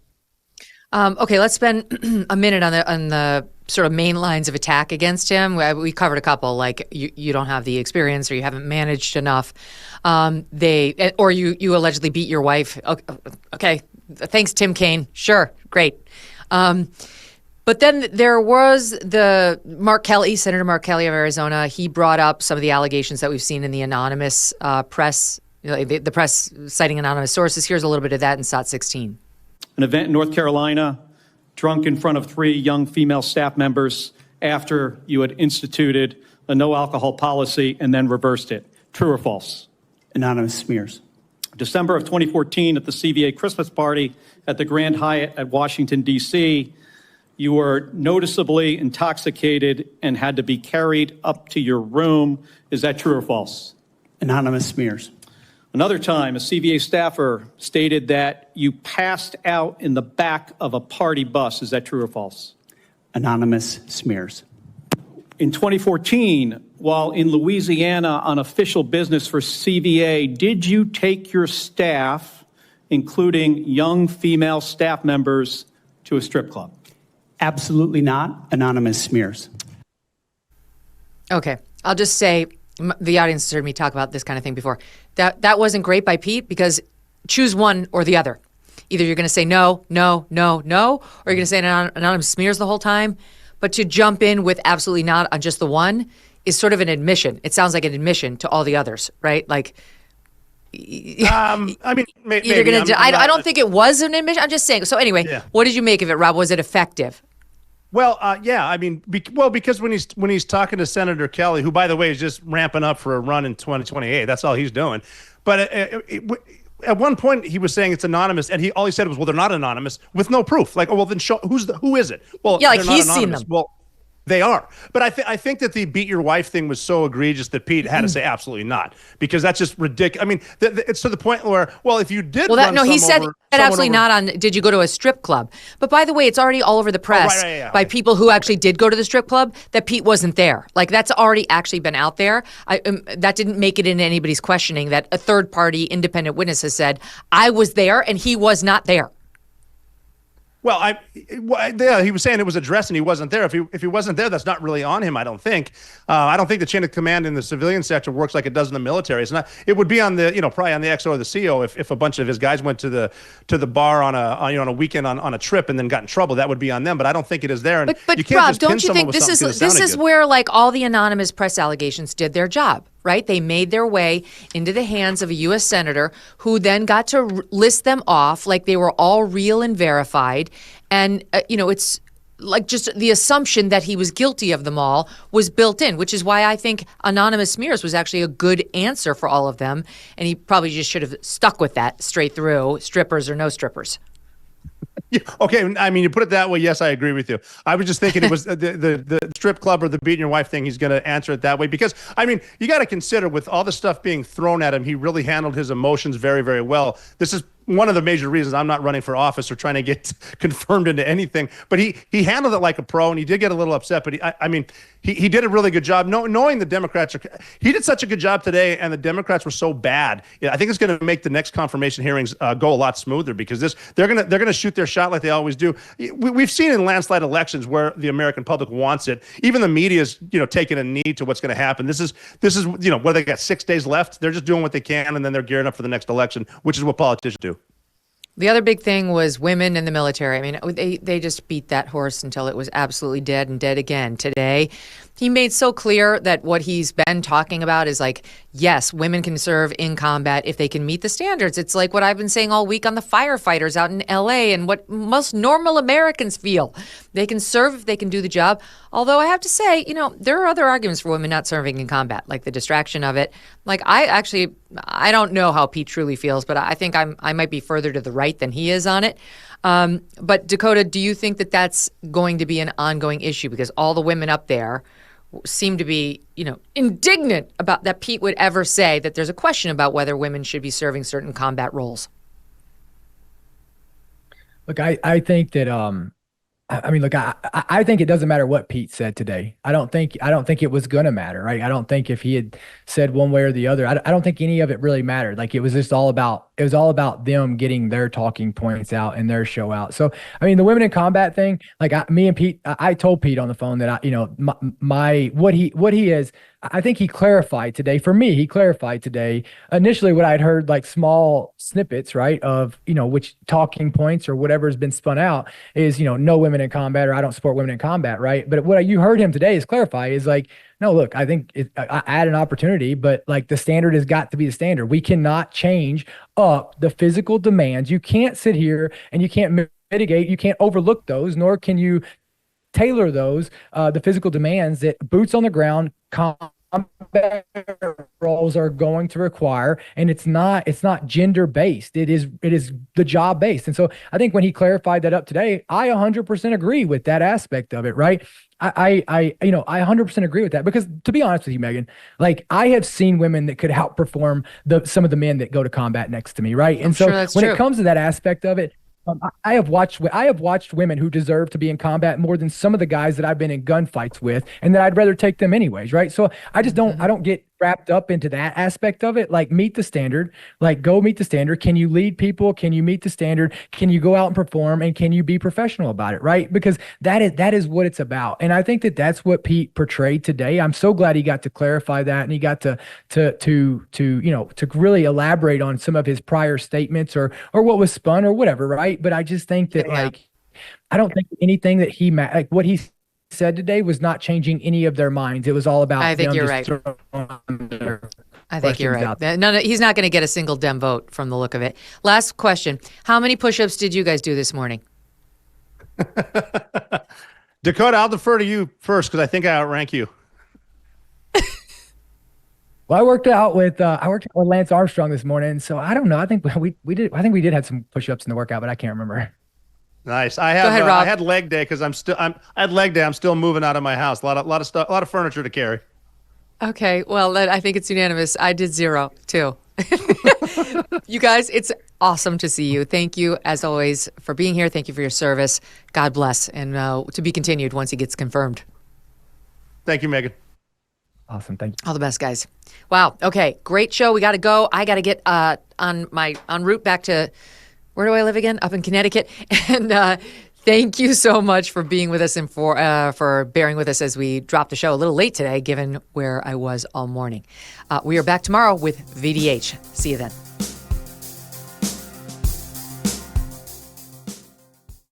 Okay, let's spend a minute on the sort of main lines of attack against him. We covered a couple, like you don't have the experience or you haven't managed enough. Or you allegedly beat your wife. Okay, thanks, Tim Kaine. Sure, great. But then there was the Senator Mark Kelly of Arizona. He brought up some of the allegations that we've seen in the anonymous press, the press citing anonymous sources. Here's a little bit of that in SOT 16. An event in North Carolina, drunk in front of 3 young female staff members after you had instituted a no alcohol policy and then reversed it. True or false? Anonymous smears. December of 2014 at the CVA Christmas party at the Grand Hyatt at Washington, D.C., you were noticeably intoxicated and had to be carried up to your room. Is that true or false? Anonymous smears. Another time, a CVA staffer stated that you passed out in the back of a party bus. Is that true or false? Anonymous smears. In 2014, while in Louisiana on official business for CVA, did you take your staff, including young female staff members, to a strip club? Absolutely not. Anonymous smears. Okay. I'll just say, the audience has heard me talk about this kind of thing before. That wasn't great by Pete, because choose one or the other. Either you're going to say no, no, no, no, or you're going to say anonymous smears the whole time. But to jump in with absolutely not on just the one is sort of an admission. It sounds like an admission to all the others, right? Like, I mean, maybe. you're going to. I don't think it was an admission. I'm just saying. So anyway, What did you make of it, Rob? Was it effective? Well, yeah, I mean, because when he's talking to Senator Kelly, who, by the way, is just ramping up for a run in 2028, that's all he's doing. But at one point, he was saying it's anonymous, and all he said was, "Well, they're not anonymous," with no proof. Like, oh, well, then show who is it? Well, yeah, like they're not he's anonymous. seen them. Well, they are. But I think that the beat your wife thing was so egregious that Pete had to say absolutely not, because that's just ridiculous. I mean, it's to the point where, well, if you did, He said absolutely not on. Did you go to a strip club? But by the way, it's already all over the press by people who actually did go to the strip club that Pete wasn't there. Like, that's already actually been out there. That didn't make it into anybody's questioning that a third party independent witness has said, I was there and he was not there. Well, he was saying it was addressed and he wasn't there. If he wasn't there, that's not really on him, I don't think. I don't think the chain of command in the civilian sector works like it does in the military. It's not. It would be on the, probably on the XO or the CO if a bunch of his guys went to the bar on a weekend on a trip and then got in trouble. That would be on them. But I don't think it is there. And but you can't Rob, just pin don't you think this is where like all the anonymous press allegations did their job? Right? They made their way into the hands of a U.S. senator who then got to list them off like they were all real and verified. And, it's like just the assumption that he was guilty of them all was built in, which is why I think anonymous smears was actually a good answer for all of them. And he probably just should have stuck with that straight through, strippers or no strippers. Yeah, okay, I mean, you put it that way. Yes, I agree with you. I was just thinking it was the strip club or the beating your wife thing. He's going to answer it that way because, I mean, you got to consider with all the stuff being thrown at him, he really handled his emotions very, very well. This is one of the major reasons I'm not running for office or trying to get confirmed into anything. But he handled it like a pro, and he did get a little upset. But he did a really good job. Knowing the Democrats, he did such a good job today, and the Democrats were so bad. I think it's going to make the next confirmation hearings go a lot smoother because they're going to shoot their shot like they always do. We've seen in landslide elections where the American public wants it. Even the media's taking a knee to what's going to happen. This is where they got 6 days left. They're just doing what they can, and then they're gearing up for the next election, which is what politicians do. The other big thing was women in the military. I mean, they just beat that horse until it was absolutely dead and dead again. Today, he made so clear that what he's been talking about is like, yes, women can serve in combat if they can meet the standards. It's like what I've been saying all week on the firefighters out in LA and what most normal Americans feel. They can serve if they can do the job. Although I have to say, there are other arguments for women not serving in combat, like the distraction of it. Like I don't know how Pete truly feels, but I think I might be further to the right than he is on it. But Dakota, do you think that that's going to be an ongoing issue? Because all the women up there seem to be, indignant about that Pete would ever say that there's a question about whether women should be serving certain combat roles. Look, I think that I think it doesn't matter what Pete said today. I don't think it was going to matter, right? I don't think if he had said one way or the other, I don't think any of it really mattered. Like it was all about them getting their talking points out and their show out. So, I mean, the women in combat thing, like me and Pete, I told Pete on the phone that what he is. I think he clarified today. For me, he clarified today initially what I'd heard, like small snippets, right, of, which talking points or whatever has been spun out is, no women in combat or I don't support women in combat, right? But what you heard him today is clarify is like, no, look, I think I had an opportunity, but like the standard has got to be the standard. We cannot change up the physical demands. You can't sit here and you can't mitigate, you can't overlook those, nor can you tailor those, the physical demands that boots on the ground combat roles are going to require. And it's not gender based. It is the job based. And so I think when he clarified that up today, I 100% agree with that aspect of it. Right. I 100% agree with that because to be honest with you, Megyn, like I have seen women that could outperform some of the men that go to combat next to me. Right. And so when it comes to that aspect of it, I have watched women who deserve to be in combat more than some of the guys that I've been in gunfights with, and that I'd rather take them anyways, right? So I just don't get wrapped up into that aspect of it. Like, meet the standard, like go meet the standard. Can you lead people? Can you meet the standard? Can you go out and perform? And can you be professional about it, right? Because that is what it's about. And I think that that's what Pete portrayed today. I'm so glad he got to clarify that, and he got to really elaborate on some of his prior statements or what was spun or whatever, right? But I just think that I don't think anything that what he said today was not changing any of their minds. It was all about. I think you're right. I think you're right. No, he's not going to get a single Dem vote from the look of it. Last question: how many push-ups did you guys do this morning? Dakota, I'll defer to you first because I think I outrank you. Well, I worked out with Lance Armstrong this morning, so I don't know. I think we did have some push-ups in the workout, but I can't remember. Nice. I had leg day because I had leg day. I'm still moving out of my house. A lot of stuff, a lot of furniture to carry. Okay. Well, I think it's unanimous. I did 0 too. You guys, it's awesome to see you. Thank you, as always, for being here. Thank you for your service. God bless, and to be continued once he gets confirmed. Thank you, Megyn. Awesome. Thank you. All the best, guys. Wow. Okay. Great show. We got to go. I got to get en route back to, where do I live again? Up in Connecticut. And thank you so much for being with us and for bearing with us as we dropped the show a little late today, given where I was all morning. We are back tomorrow with VDH. See you then.